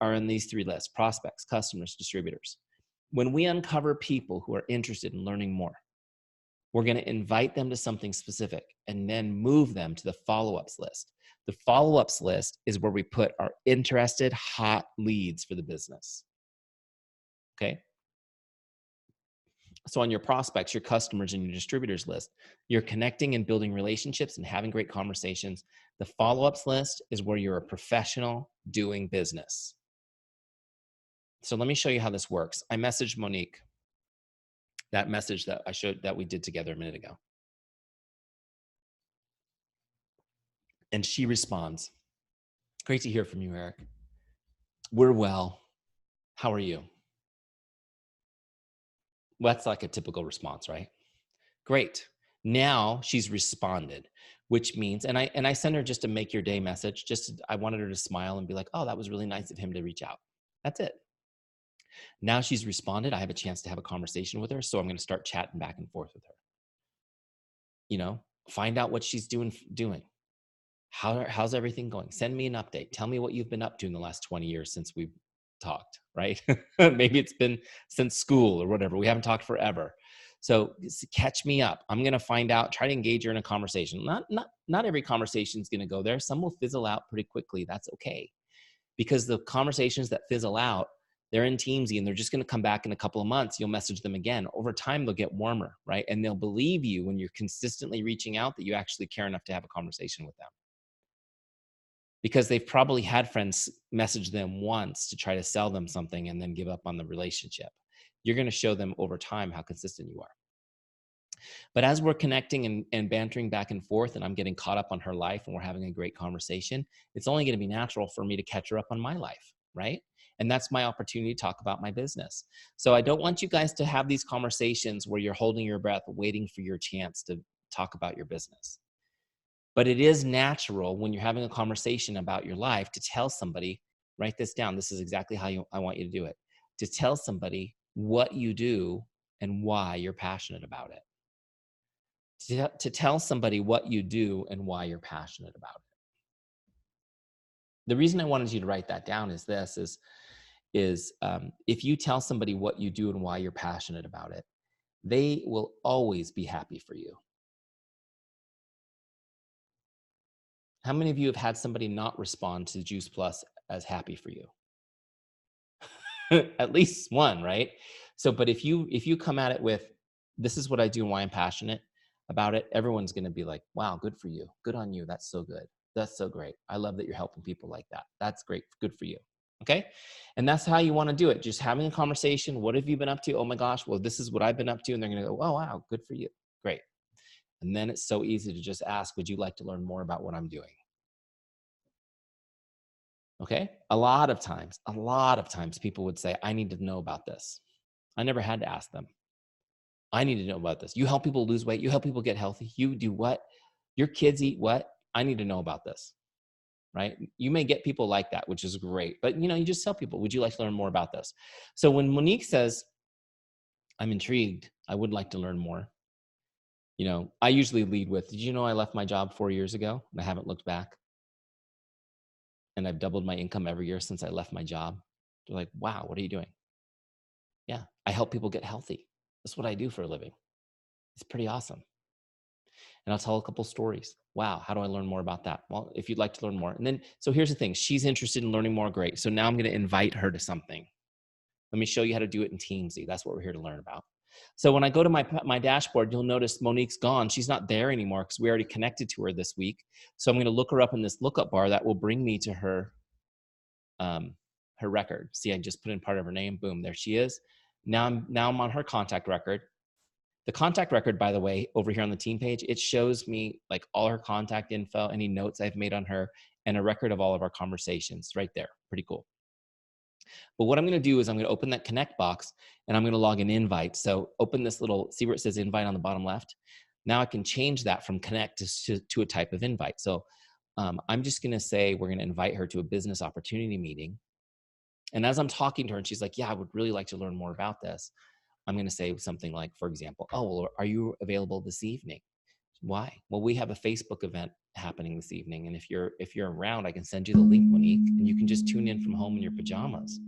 are in these 3 lists: prospects, customers, distributors. When we uncover people who are interested in learning more, we're going to invite them to something specific and then move them to the follow-ups list. The follow-ups list is where we put our interested hot leads for the business. Okay? So on your prospects, your customers, and your distributors list, you're connecting and building relationships and having great conversations. The follow-ups list is where you're a professional doing business. So let me show you how this works. I messaged Monique that message that we did together a minute ago. And she responds, "Great to hear from you, Eric. We're well. How are you?" Well, that's like a typical response, right? Great. Now she's responded, which means, and I sent her just a make your day message. I wanted her to smile and be like, "Oh, that was really nice of him to reach out." That's it. Now she's responded. I have a chance to have a conversation with her. So I'm going to start chatting back and forth with her. Find out what she's doing. How's everything going? Send me an update. Tell me what you've been up to in the last 20 years since we've talked, right? Maybe it's been since school or whatever. We haven't talked forever. So catch me up. I'm going to find out, try to engage her in a conversation. Not every conversation is going to go there. Some will fizzle out pretty quickly. That's okay. Because the conversations that fizzle out, they're in Teamzy and they're just going to come back in a couple of months. You'll message them again. Over time, they'll get warmer, right? And they'll believe you when you're consistently reaching out that you actually care enough to have a conversation with them. Because they've probably had friends message them once to try to sell them something and then give up on the relationship. You're going to show them over time how consistent you are. But as we're connecting and bantering back and forth, and I'm getting caught up on her life and we're having a great conversation, it's only going to be natural for me to catch her up on my life, right? And that's my opportunity to talk about my business. So I don't want you guys to have these conversations where you're holding your breath, waiting for your chance to talk about your business. But it is natural when you're having a conversation about your life to tell somebody, write this down. This is exactly how I want you to do it. To tell somebody what you do and why you're passionate about it. To tell somebody what you do and why you're passionate about it. The reason I wanted you to write that down is if you tell somebody what you do and why you're passionate about it, they will always be happy for you. How many of you have had somebody not respond to Juice Plus as happy for you? At least one, right? So, but if you come at it with, "This is what I do and why I'm passionate about it," everyone's going to be like, "Wow, good for you. Good on you. That's so good. That's so great. I love that you're helping people like that. That's great. Good for you." Okay. And that's how you want to do it. Just having a conversation. What have you been up to? "Oh my gosh, well, this is what I've been up to." And they're going to go, "Oh, wow, good for you. Great." And then it's so easy to just ask, "Would you like to learn more about what I'm doing?" Okay. A lot of times people would say, "I need to know about this." I never had to ask them. "I need to know about this. You help people lose weight. You help people get healthy. You do what? Your kids eat what? I need to know about this." Right? You may get people like that, which is great. But you just tell people, "Would you like to learn more about this?" So when Monique says, "I'm intrigued, I would like to learn more," I usually lead with, "Did you know I left my job 4 years ago and I haven't looked back? And I've doubled my income every year since I left my job." They're like, "Wow, what are you doing?" "Yeah, I help people get healthy. That's what I do for a living." It's pretty awesome. And I'll tell a couple stories. "Wow, how do I learn more about that?" "Well, if you'd like to learn more." And then, so here's the thing. She's interested in learning more. Great. So now I'm going to invite her to something. Let me show you how to do it in Teamzy. That's what we're here to learn about. So when I go to my dashboard, you'll notice Monique's gone. She's not there anymore because we already connected to her this week. So I'm going to look her up in this lookup bar that will bring me to her record. See, I just put in part of her name. Boom, there she is. Now I'm on her contact record. The contact record, by the way, over here on the team page, it shows me like all her contact info, any notes I've made on her, and a record of all of our conversations right there. Pretty cool. But what I'm going to do is I'm going to open that connect box and I'm going to log an invite. So open this see where it says invite on the bottom left. Now I can change that from connect to a type of invite. So I'm just going to say we're going to invite her to a business opportunity meeting. And as I'm talking to her and she's like, yeah, I would really like to learn more about this, I'm going to say something like, for example, oh, well, are you available this evening? Why? Well, we have a Facebook event happening this evening. And if you're around, I can send you the link, Monique, and you can just tune in from home in your pajamas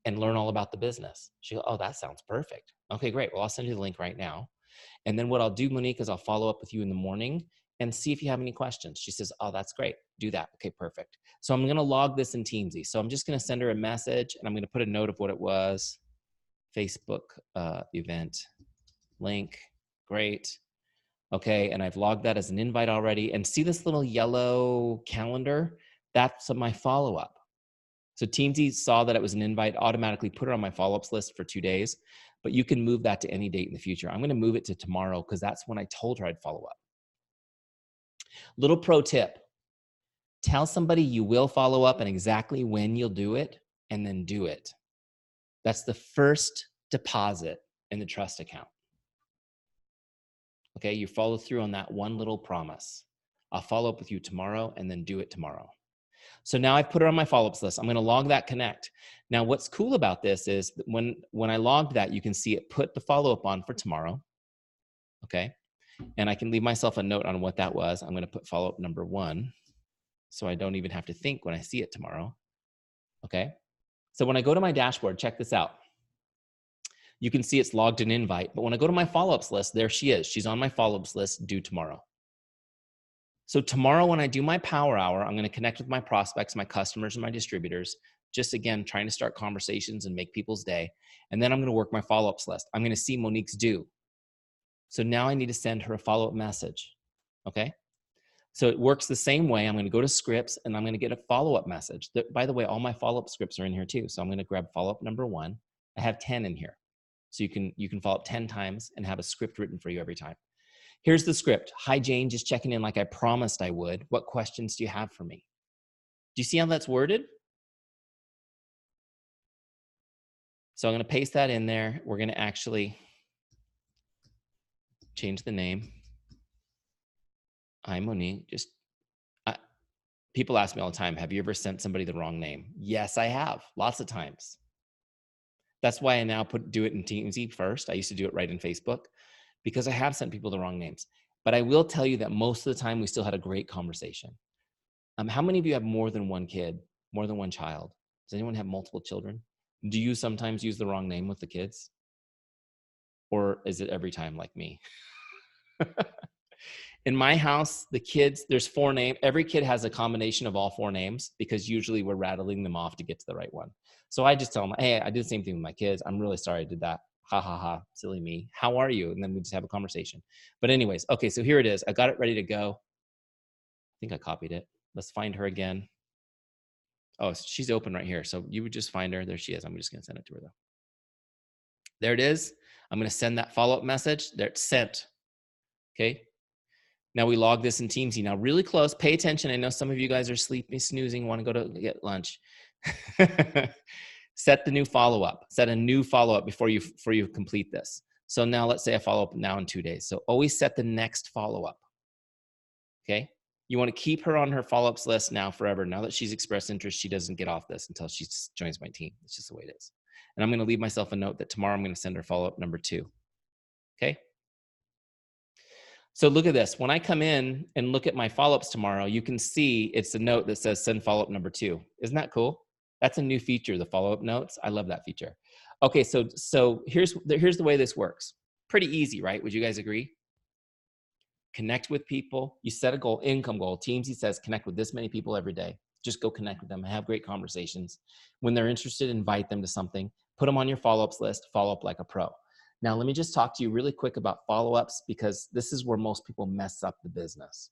and learn all about the business. She'll, oh, that sounds perfect. Okay, great. Well, I'll send you the link right now. And then what I'll do, Monique, is I'll follow up with you in the morning and see if you have any questions. She says, oh, that's great. Do that. Okay, perfect. So I'm going to log this in Teamzy. So I'm just going to send her a message and I'm going to put a note of what it was. Facebook event link. Great. Okay. And I've logged that as an invite already. And see this little yellow calendar? That's my follow-up. So Teamzy saw that it was an invite, automatically put it on my follow-ups list for 2 days, but you can move that to any date in the future. I'm going to move it to tomorrow because that's when I told her I'd follow up. Little pro tip, tell somebody you will follow up and exactly when you'll do it, and then do it. That's the first deposit in the trust account. Okay, you follow through on that one little promise. I'll follow up with you tomorrow and then do it tomorrow. So now I've put her on my follow-ups list. I'm going to log that connect. Now, what's cool about this is that when I logged that, you can see it put the follow-up on for tomorrow. Okay. And I can leave myself a note on what that was. I'm going to put follow-up number 1. So I don't even have to think when I see it tomorrow. Okay. So when I go to my dashboard, check this out. You can see it's logged an invite, but when I go to my follow-ups list, there she is. She's on my follow-ups list due tomorrow. So tomorrow when I do my power hour, I'm going to connect with my prospects, my customers, and my distributors, just again, trying to start conversations and make people's day. And then I'm going to work my follow-ups list. I'm going to see Monique's due. So now I need to send her a follow-up message. Okay. So it works the same way. I'm going to go to scripts and I'm going to get a follow-up message. By the way, all my follow-up scripts are in here too. So I'm going to grab follow-up number 1. I have 10 in here. So you can follow up 10 times and have a script written for you every time. Here's the script. Hi, Jane, just checking in like I promised I would. What questions do you have for me? Do you see how that's worded? So I'm going to paste that in there. We're going to actually change the name. I'm Monique. People ask me all the time, have you ever sent somebody the wrong name? Yes, I have. Lots of times. That's why I now do it in Teamzy first. I used to do it right in Facebook because I have sent people the wrong names. But I will tell you that most of the time we still had a great conversation. How many of you have more than one kid, more than one child? Does anyone have multiple children? Do you sometimes use the wrong name with the kids? Or is it every time like me? In my house, the kids, there's 4 names. Every kid has a combination of all 4 names because usually we're rattling them off to get to the right one. So I just tell them, hey, I do the same thing with my kids. I'm really sorry I did that. Ha, ha, ha, silly me. How are you? And then we just have a conversation. But anyways, okay, so here it is. I got it ready to go. I think I copied it. Let's find her again. Oh, she's open right here. So you would just find her. There she is. I'm just going to send it to her though. There it is. I'm going to send that follow-up message. There, it's sent. Okay. Now we log this in Teamzy. Now really close, pay attention. I know some of you guys are sleeping, snoozing, want to go to get lunch. Set the new follow-up. Set a new follow-up before you complete this. So now let's say I follow up now in 2 days. So always set the next follow-up. Okay. You want to keep her on her follow-ups list now forever. Now that she's expressed interest, she doesn't get off this until she joins my team. It's just the way it is. And I'm going to leave myself a note that tomorrow I'm going to send her follow-up number 2. Okay. So look at this. When I come in and look at my follow-ups tomorrow, you can see it's a note that says send follow-up number 2. Isn't that cool? That's a new feature, the follow-up notes. I love that feature. Okay, so here's the way this works. Pretty easy, right? Would you guys agree? Connect with people. You set a goal, income goal. Teamzy says connect with this many people every day. Just go connect with them and have great conversations. When they're interested, invite them to something. Put them on your follow-ups list. Follow up like a pro. Now, let me just talk to you really quick about follow-ups because this is where most people mess up the business.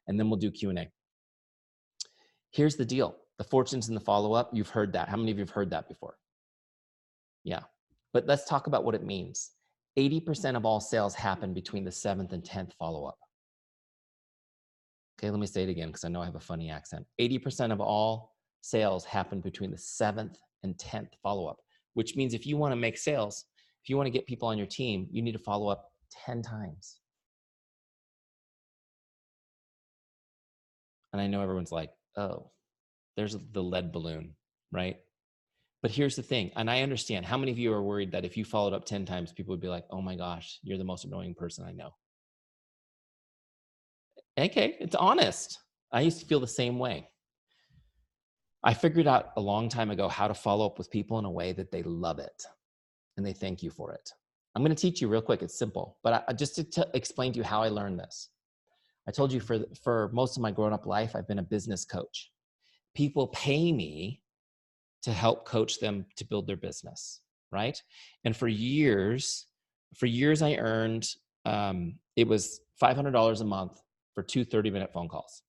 And then we'll do Q&A. Here's the deal. The fortune's in the follow-up. You've heard that. How many of you have heard that before? Yeah. But let's talk about what it means. 80% of all sales happen between the 7th and 10th follow-up. Okay, let me say it again because I know I have a funny accent. 80% of all sales happen between the 7th and 10th follow-up, which means if you want to make sales, if you want to get people on your team, you need to follow up 10 times. And I know everyone's like, oh, there's the lead balloon, right? But here's the thing, and I understand. How many of you are worried that if you followed up 10 times, people would be like, oh my gosh, you're the most annoying person I know? Okay, it's honest. I used to feel the same way. I figured out a long time ago how to follow up with people in a way that they love it and they thank you for it. I'm going to teach you real quick. It's simple, but just to explain to you how I learned this. I told you for most of my grown up life, I've been a business coach. People pay me to help coach them to build their business, right? And for years I earned, it was $500 a month for two 30-minute phone calls.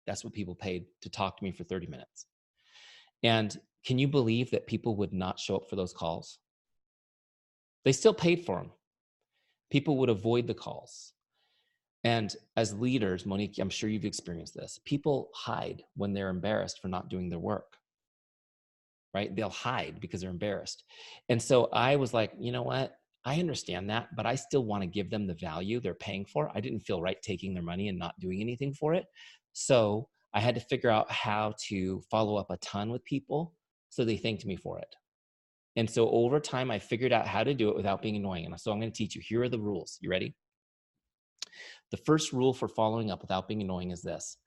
That's what people paid to talk to me for 30 minutes. And can you believe that people would not show up for those calls? They still paid for them. People would avoid the calls. And as leaders, Monique, I'm sure you've experienced this. People hide when they're embarrassed for not doing their work, right? They'll hide because they're embarrassed. And so I was like, you know what? I understand that, but I still want to give them the value they're paying for. I didn't feel right taking their money and not doing anything for it. So I had to figure out how to follow up a ton with people so they thanked me for it. And so over time, I figured out how to do it without being annoying. And so I'm going to teach you. Here are the rules. You ready? The first rule for following up without being annoying is this.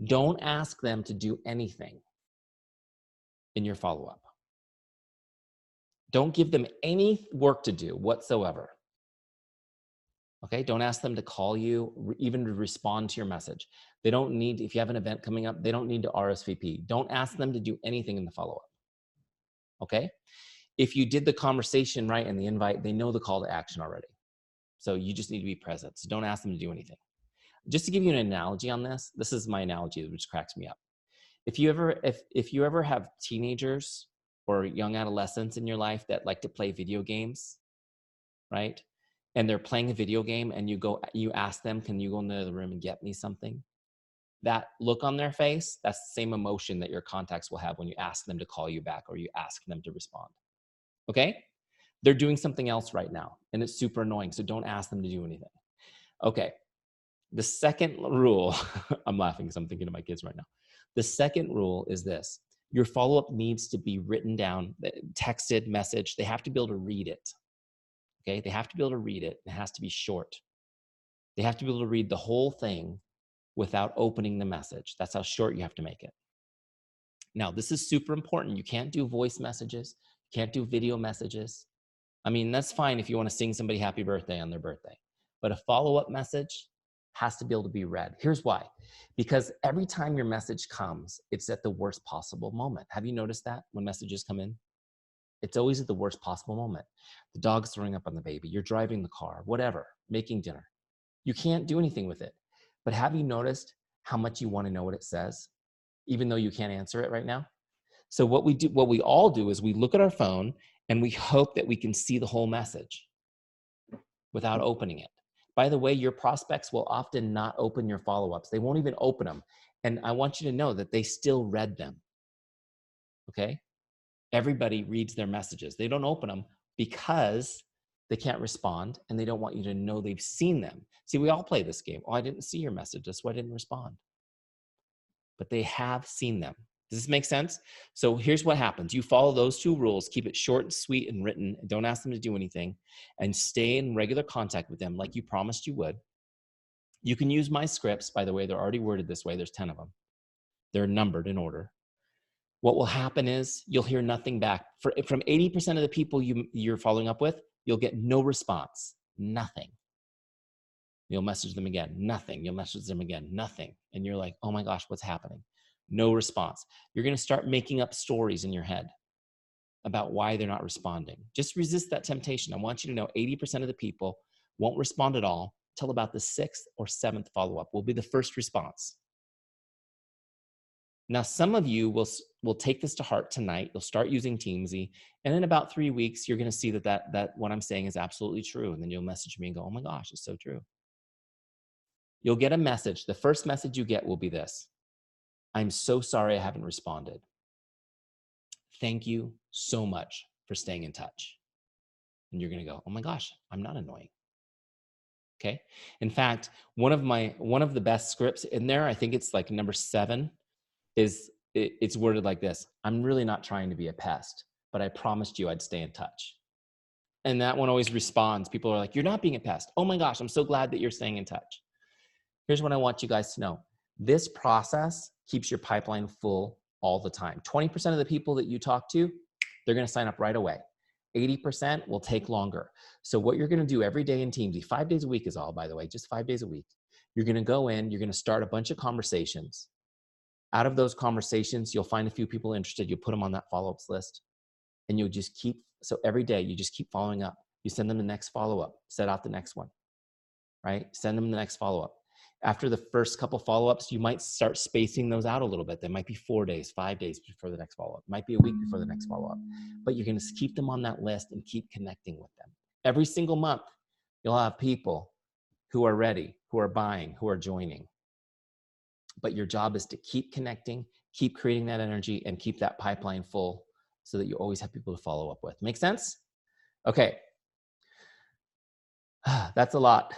Don't ask them to do anything in your follow-up. Don't give them any work to do whatsoever. Okay, don't ask them to call you, even to respond to your message. They don't need, if you have an event coming up, they don't need to RSVP. Don't ask them to do anything in the follow-up. Okay? If you did the conversation right and the invite, they know the call to action already. So you just need to be present. So don't ask them to do anything. Just to give you an analogy on this, this is my analogy, which cracks me up. If you ever have teenagers or young adolescents in your life that like to play video games, right? And they're playing a video game and you ask them, can you go into the room and get me something? That look on their face, that's the same emotion that your contacts will have when you ask them to call you back or you ask them to respond. Okay? They're doing something else right now and it's super annoying. So don't ask them to do anything. Okay. The second rule, I'm laughing because I'm thinking of my kids right now. The second rule is this. Your follow-up needs to be written down, texted, message. They have to be able to read it. Okay? They have to be able to read it. It has to be short. They have to be able to read the whole thing without opening the message. That's how short you have to make it. Now, this is super important. You can't do voice messages. You can't do video messages. I mean, that's fine if you want to sing somebody happy birthday on their birthday. But a follow-up message has to be able to be read. Here's why. Because every time your message comes, it's at the worst possible moment. Have you noticed that when messages come in? It's always at the worst possible moment. The dog's throwing up on the baby. You're driving the car, whatever, making dinner. You can't do anything with it. But have you noticed how much you want to know what it says, even though you can't answer it right now? So what we all do is we look at our phone and we hope that we can see the whole message without opening it. By the way, your prospects will often not open your follow-ups. They won't even open them. And I want you to know that they still read them. Okay? Everybody reads their messages. They don't open them because they can't respond and they don't want you to know they've seen them. See, we all play this game. Oh, I didn't see your message. That's why I didn't respond. But they have seen them. Does this make sense? So here's what happens. You follow those two rules, keep it short and sweet and written, and don't ask them to do anything, and stay in regular contact with them like you promised you would. You can use my scripts, by the way, they're already worded this way. There's 10 of them. They're numbered in order. What will happen is you'll hear nothing back. From 80% of the people you're following up with, you'll get no response, nothing. You'll message them again, nothing. You'll message them again, nothing. And you're like, oh my gosh, what's happening? No response. You're going to start making up stories in your head about why they're not responding. Just resist that temptation. I want you to know 80% of the people won't respond at all till about the 6th or 7th follow-up will be the first response. Now, some of you will take this to heart tonight. You'll start using Teamzy. And in about 3 weeks, you're going to see that what I'm saying is absolutely true. And then you'll message me and go, oh my gosh, it's so true. You'll get a message. The first message you get will be this. I'm so sorry I haven't responded. Thank you so much for staying in touch. And you're going to go, oh my gosh, I'm not annoying. Okay. In fact, one of the best scripts in there, I think it's like number 7, it's worded like this: I'm really not trying to be a pest, but I promised you I'd stay in touch. And that one always responds. People are like, you're not being a pest. Oh my gosh, I'm so glad that you're staying in touch. Here's what I want you guys to know. This process keeps your pipeline full all the time. 20% of the people that you talk to, they're going to sign up right away. 80% will take longer. So what you're going to do every day in Teamzy, 5 days a week is all, by the way, just 5 days a week. You're going to go in, you're going to start a bunch of conversations. Out of those conversations, you'll find a few people interested. You'll put them on that follow-ups list, and you'll just keep, so every day you just keep following up. You send them the next follow-up, set out the next one, right? Send them the next follow-up. After the first couple follow-ups, you might start spacing those out a little bit. They might be 4 days, 5 days before the next follow-up. It might be a week before the next follow-up. But you're going to keep them on that list and keep connecting with them. Every single month, you'll have people who are ready, who are buying, who are joining. But your job is to keep connecting, keep creating that energy, and keep that pipeline full so that you always have people to follow up with. Make sense? Okay. That's a lot.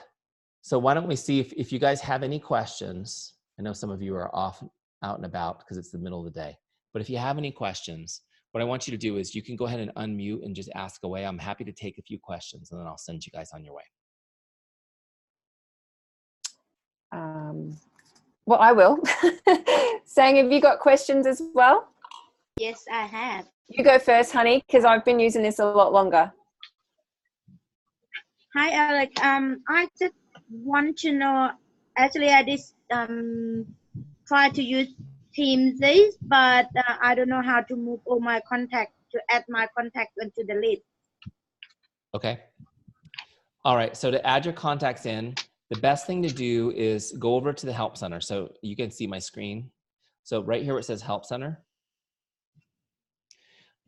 So why don't we see if you guys have any questions. I know some of you are off out and about because it's the middle of the day. But if you have any questions, what I want you to do is you can go ahead and unmute and just ask away. I'm happy to take a few questions, and then I'll send you guys on your way. Well, I will. Sang, have you got questions as well? Yes, I have. You go first, honey, because I've been using this a lot longer. Hi, Alec. I just want to know. Actually, I just try to use Teamzy, but I don't know how to move all my contacts to add my contacts into the list. Okay. All right. So to add your contacts in, the best thing to do is go over to the Help Center. So you can see my screen. So right here where it says Help Center,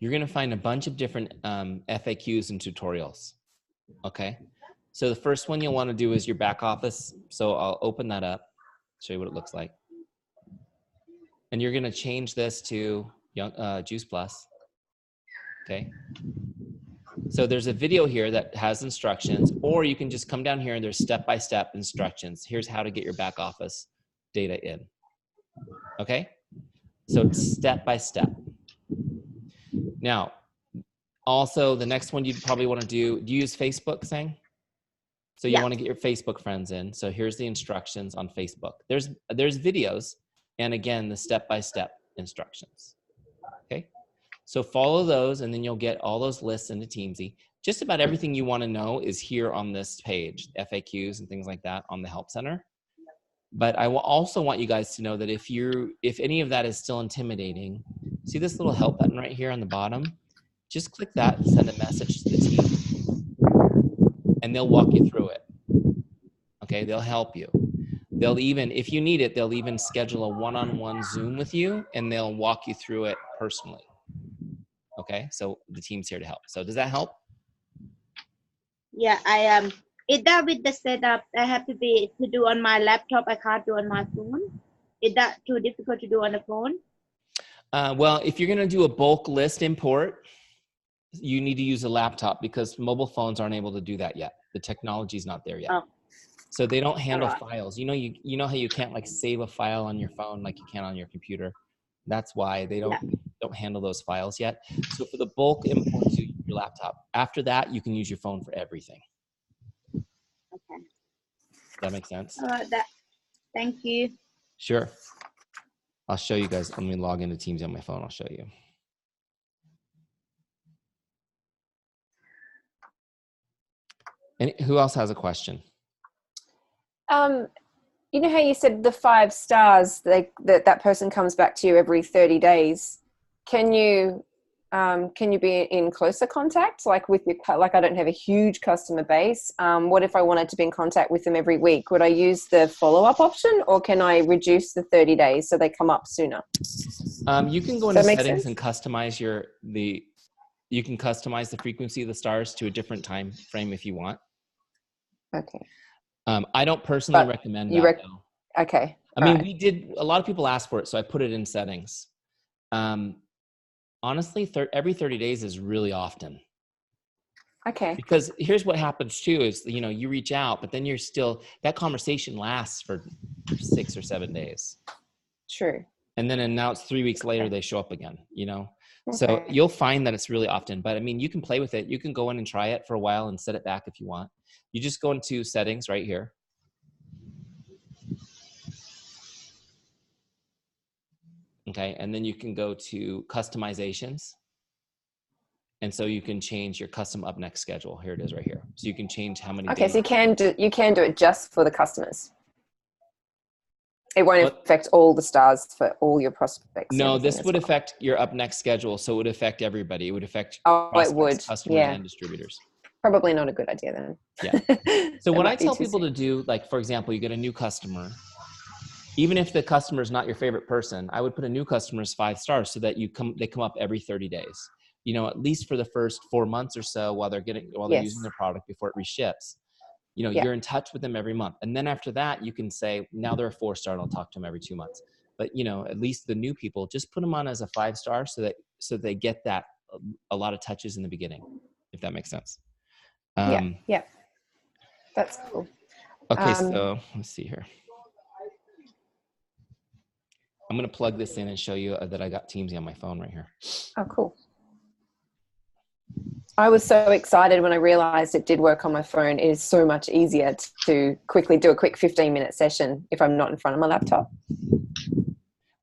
you're going to find a bunch of different FAQs and tutorials. Okay. So the first one you'll want to do is your back office. So I'll open that up, show you what it looks like. And you're going to change this to Juice Plus. Okay. So there's a video here that has instructions, or you can just come down here and there's step-by-step instructions. Here's how to get your back office data in. Okay. So it's step-by-step. Now, also the next one you'd probably want to do you use Facebook, Sang? So you want to get your Facebook friends in. So here's the instructions on Facebook. There's videos, and again, the step-by-step instructions. Okay. So follow those, and then you'll get all those lists into Teamzy. Just about everything you want to know is here on this page, FAQs and things like that on the Help Center. But I will also want you guys to know that if any of that is still intimidating, see this little help button right here on the bottom? Just click that and send a message to the team, and they'll walk you through it. Okay, they'll help you. They'll even, if you need it, they'll even schedule a one-on-one Zoom with you, and they'll walk you through it personally. Okay, so the team's here to help. So does that help? Yeah, I am. Is that with the setup I have to do on my laptop? I can't do on my phone. Is that too difficult to do on the phone? Well, if you're going to do a bulk list import, you need to use a laptop because mobile phones aren't able to do that yet. The technology's not there yet. Oh. So they don't handle files. You know how you can't like save a file on your phone like you can on your computer. That's why they don't handle those files yet. So for the bulk import to your laptop, after that you can use your phone for everything. Okay. Does that make sense? Thank you. Sure. I'll show you guys. Let me log into Teams on my phone. I'll show you. And who else has a question? You know how you said the 5 stars, that person comes back to you every 30 days. Can you be in closer contact? Like I don't have a huge customer base. What if I wanted to be in contact with them every week? Would I use the follow-up option, or can I reduce the 30 days so they come up sooner? You can go into settings and customize you can customize the frequency of the stars to a different time frame if you want. Okay. I don't personally recommend that though. Okay. I mean, a lot of people ask for it, so I put it in settings. Honestly, every 30 days is really often. Okay. Because here's what happens too is, you know, you reach out, but then you're still, that conversation lasts for 6 or 7 days. True. And then, and now it's 3 weeks later, they show up again, you know? So Okay. you'll find that it's really often, but I mean, you can play with it. You can go in and try it for a while and set it back if you want. You just go into settings right here. Okay. And then you can go to customizations. And so you can change your custom up next schedule. Here it is right here. So you can change how many Okay, days. so you can do it just for the customers. It won't affect all the stars for all your prospects. No, this would affect your up next schedule. So it would affect everybody. It would affect it would. customers and distributors. Probably not a good idea then. Yeah. So what I tell people to do, like, for example, you get a new customer, even if the customer is not your favorite person, I would put a new customer as 5 stars so that they come up every 30 days, you know, at least for the first 4 months or so while they're using their product before it reships. You know, you're in touch with them every month. And then after that, you can say, now they're a 4-star and I'll talk to them every 2 months. But, you know, at least the new people, just put them on as a 5-star so they get that a lot of touches in the beginning, if that makes sense. Yeah. That's cool. Okay, so let's see here. I'm going to plug this in and show you that I got Teamzy on my phone right here. Oh, cool. I was so excited when I realized it did work on my phone. It is so much easier to quickly do a quick 15-minute session if I'm not in front of my laptop.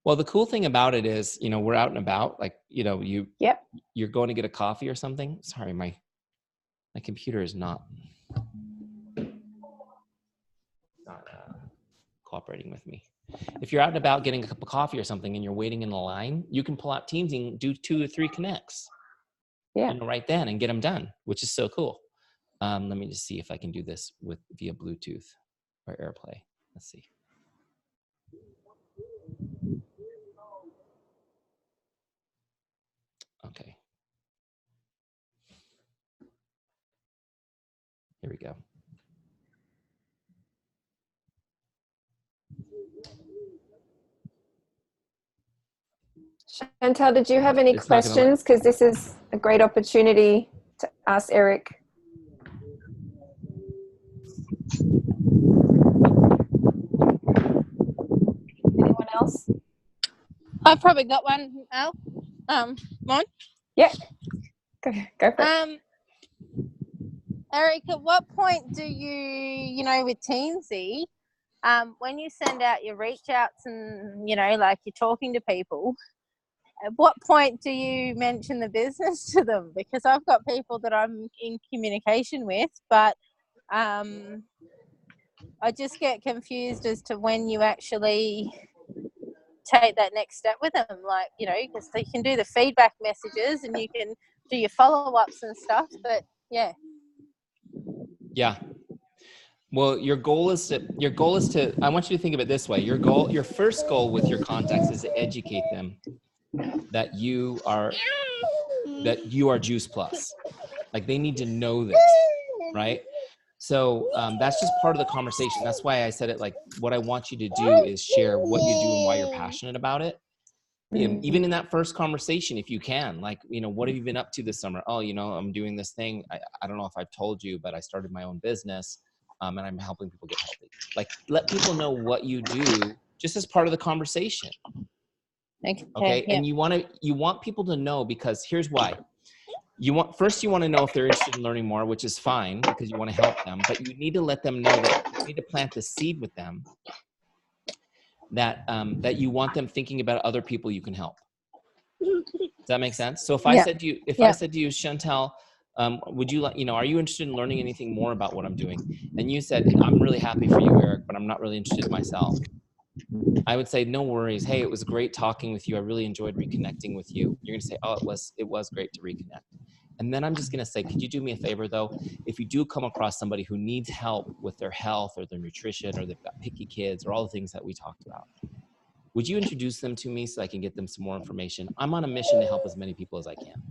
Well, the cool thing about it is, you know, we're out and about, like, you know, you're going to get a coffee or something. Sorry, my computer is not cooperating with me. If you're out and about getting a cup of coffee or something and you're waiting in the line, you can pull out Teamzy and do 2 or 3 connects. You know, right then and get them done, which is so cool. Let me just see if I can do this via Bluetooth or AirPlay. Let's see. Okay. Here we go. Chantal, did you have any questions? Because this is a great opportunity to ask Eric. Anyone else? I've probably got one, Al. Mon? Yeah. Go for it. Eric, at what point do you know, with Teamzy, when you send out your reach outs and, you know, like you're talking to people, at what point do you mention the business to them? Because I've got people that I'm in communication with, but I just get confused as to when you actually take that next step with them. Like, you know, because you can do the feedback messages and you can do your follow-ups and stuff, but yeah. Well, your goal is to, I want you to think of it this way. Your first goal with your contacts is to educate them that you are Juice Plus. Like, they need to know this, right? So that's just part of the conversation. That's why I said it, like, what I want you to do is share what you do and why you're passionate about it. Even in that first conversation, if you can, like, you know, what have you been up to this summer? Oh, you know, I'm doing this thing. I don't know if I've told you, but I started my own business and I'm helping people get healthy. Like, let people know what you do just as part of the conversation. Okay. And you want people to know, because here's why. First you want to know if they're interested in learning more, which is fine because you want to help them, but you need to let them know that you need to plant the seed with them that you want them thinking about other people you can help. Does that make sense? So if I said to you, Chantel, would you like, you know, are you interested in learning anything more about what I'm doing? And you said, I'm really happy for you, Eric, but I'm not really interested myself. I would say, no worries. Hey, it was great talking with you. I really enjoyed reconnecting with you. You're going to say, oh, it was great to reconnect. And then I'm just going to say, could you do me a favor though? If you do come across somebody who needs help with their health or their nutrition, or they've got picky kids or all the things that we talked about, would you introduce them to me so I can get them some more information? I'm on a mission to help as many people as I can.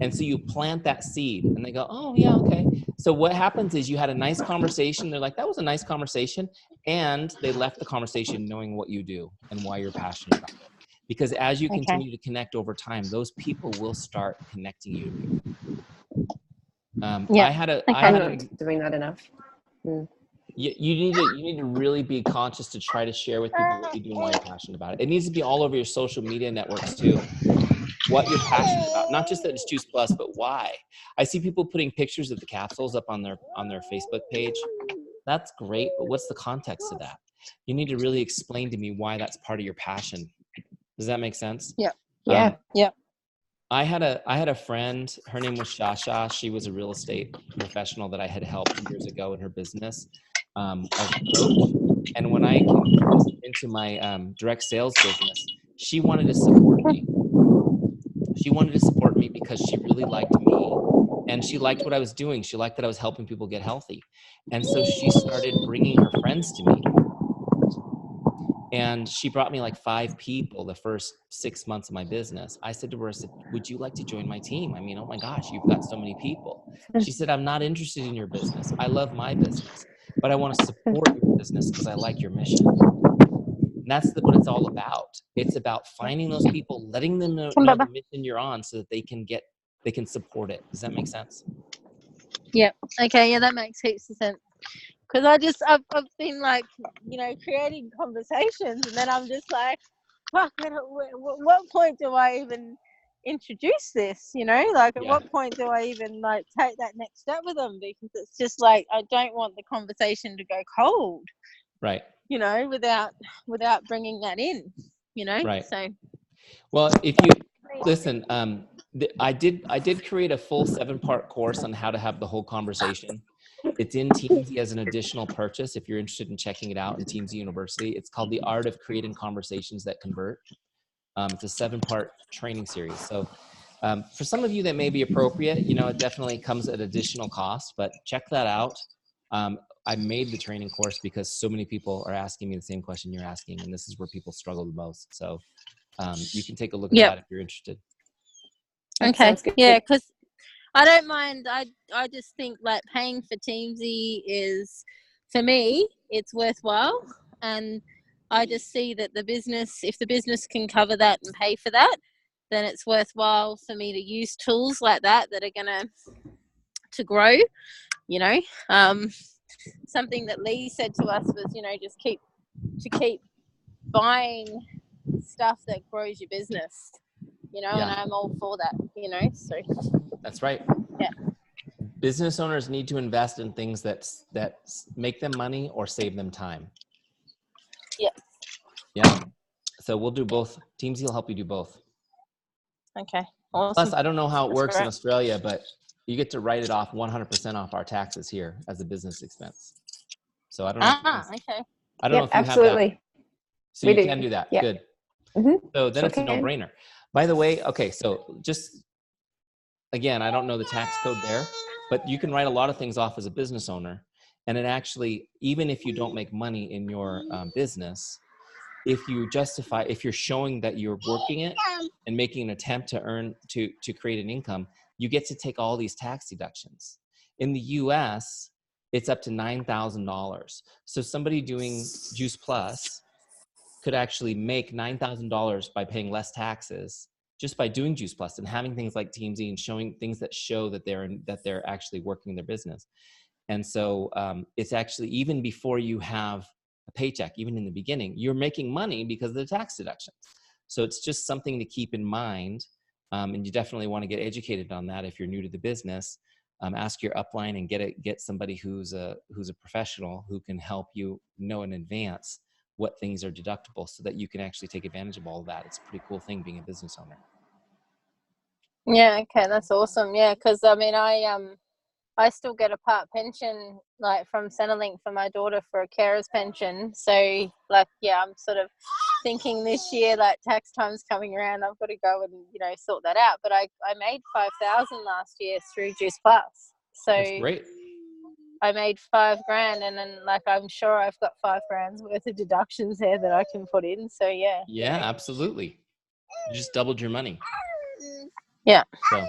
And so you plant that seed and they go, oh yeah, okay. So what happens is you had a nice conversation. They're like, that was a nice conversation. And they left the conversation knowing what you do and why you're passionate about it. Because as you continue to connect over time, those people will start connecting you to people. I had a, I I'm had a, not doing that enough. you need to really be conscious to try to share with people what you do and why you're passionate about it. It needs to be all over your social media networks too. What you're passionate about, not just that it's Juice Plus, but why. I see people putting pictures of the capsules up on their Facebook page. That's great, but what's the context of that? You need to really explain to me why that's part of your passion. Does that make sense? Yeah. Yeah. Yeah. I had a friend, her name was Shasha. She was a real estate professional that I had helped years ago in her business as a coach. And when I came into my direct sales business, she wanted to support me. She wanted to support me because she really liked me and she liked what I was doing. She liked that I was helping people get healthy. And so she started bringing her friends to me. And she brought me like 5 people the first 6 months of my business. I said to her, I said, would you like to join my team? I mean, oh my gosh, you've got so many people. She said, I'm not interested in your business. I love my business, but I want to support your business because I like your mission. And that's what it's all about. It's about finding those people, letting them know the mission you're on so that they can support it. Does that make sense? Yeah. Okay. Yeah, that makes heaps of sense. Because I've been like, creating conversations, and then I'm just like, fuck, what point do I even introduce this? Like, at what point do I even like take that next step with them? Because it's just like, I don't want the conversation to go cold. Right. Without bringing that in. Right. So. Well, if you listen, I did create a full 7-part course on how to have the whole conversation. It's in Teamzy as an additional purchase if you're interested in checking it out in Teamzy University. It's called The Art of Creating Conversations That Convert. It's a 7-part training series. So for some of you that may be appropriate, it definitely comes at additional cost, but check that out. I made the training course because so many people are asking me the same question you're asking, and this is where people struggle the most. So you can take a look at that if you're interested. Okay. Yeah, because I don't mind. I just think like paying for Teamzy is, for me, it's worthwhile, and I just see that if the business can cover that and pay for that, then it's worthwhile for me to use tools like that are gonna to grow. Something that Lee said to us was, just keep buying stuff that grows your business. And I'm all for that. So that's right. Yeah. Business owners need to invest in things that make them money or save them time. Yeah. Yeah. So we'll do both. Teamzy will help you do both. Okay. Awesome. Plus, I don't know how it works great. in Australia, but you get to write it off 100% off our taxes here as a business expense. So I don't know. Okay. I don't know if you have that. So you can do that. Yeah. Good. Mm-hmm. So then it's a no-brainer. By the way, okay, so just, again, I don't know the tax code there, but you can write a lot of things off as a business owner. And it actually, even if you don't make money in your business, if you're showing that you're working it and making an attempt to create an income, you get to take all these tax deductions. In the US, it's up to $9,000. So somebody doing Juice Plus could actually make $9,000 by paying less taxes just by doing Juice Plus and having things like Teamzy and showing things that show that they're actually working their business. And so it's actually, even before you have a paycheck, even in the beginning, you're making money because of the tax deductions. So it's just something to keep in mind. And you definitely want to get educated on that if you're new to the business. Ask your upline and get somebody who's a professional who can help you know in advance what things are deductible so that you can actually take advantage of all of that. It's a pretty cool thing being a business owner. Yeah, okay, that's awesome. Yeah, because I mean, I still get a part pension like from Centrelink for my daughter for a carer's pension. So like, yeah, I'm sort of thinking this year, like tax time's coming around, I've got to go and sort that out. But I made 5,000 last year through Juice Plus. So that's great. I made $5,000, and then like I'm sure I've got $5,000 worth of deductions there that I can put in. So yeah. Yeah, absolutely. You just doubled your money. Yeah. So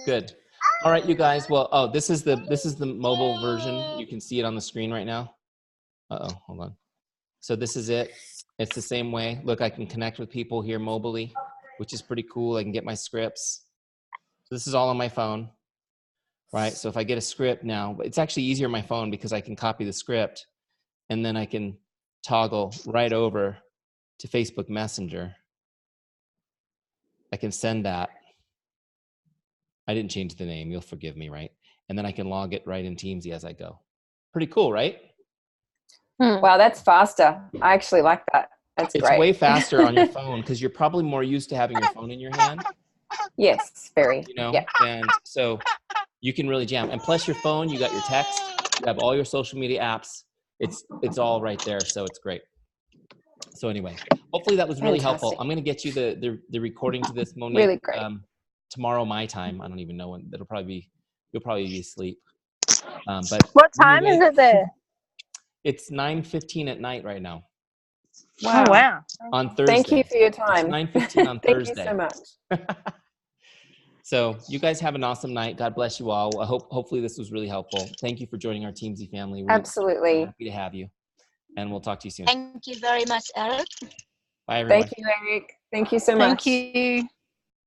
good. All right, you guys. Well, this is the mobile version. You can see it on the screen right now. Hold on. So this is it. It's the same way. Look, I can connect with people here mobily, which is pretty cool. I can get my scripts. So this is all on my phone. right? So if I get a script now, it's actually easier on my phone because I can copy the script and then I can toggle right over to Facebook Messenger. I can send that. I didn't change the name. You'll forgive me, right? And then I can log it right in Teamzy as I go. Pretty cool, right? Wow, that's faster. I actually like that. That's It's great. way faster on your phone because you're probably more used to having your phone in your hand. Yes, very. You know, yeah. and so you can really jam. And plus your phone, you got your text, you have all your social media apps. It's all right there, so it's great. So anyway, hopefully that was really helpful. Fantastic. I'm going to get you the recording to this, Monique. Really great. Tomorrow my time. I don't even know when. You'll probably be asleep. But What time is it there? It's 9:15 at night right now. Wow. Oh, wow. On Thursday. Thank you for your time. It's 9:15 on Thursday. Thank you so much. So you guys have an awesome night. God bless you all. Hopefully this was really helpful. Thank you for joining our Teamzy family. We're Absolutely. happy to have you. And we'll talk to you soon. Thank you very much, Eric. Bye, everyone. Thank you, Eric. Thank you so much. Thank you.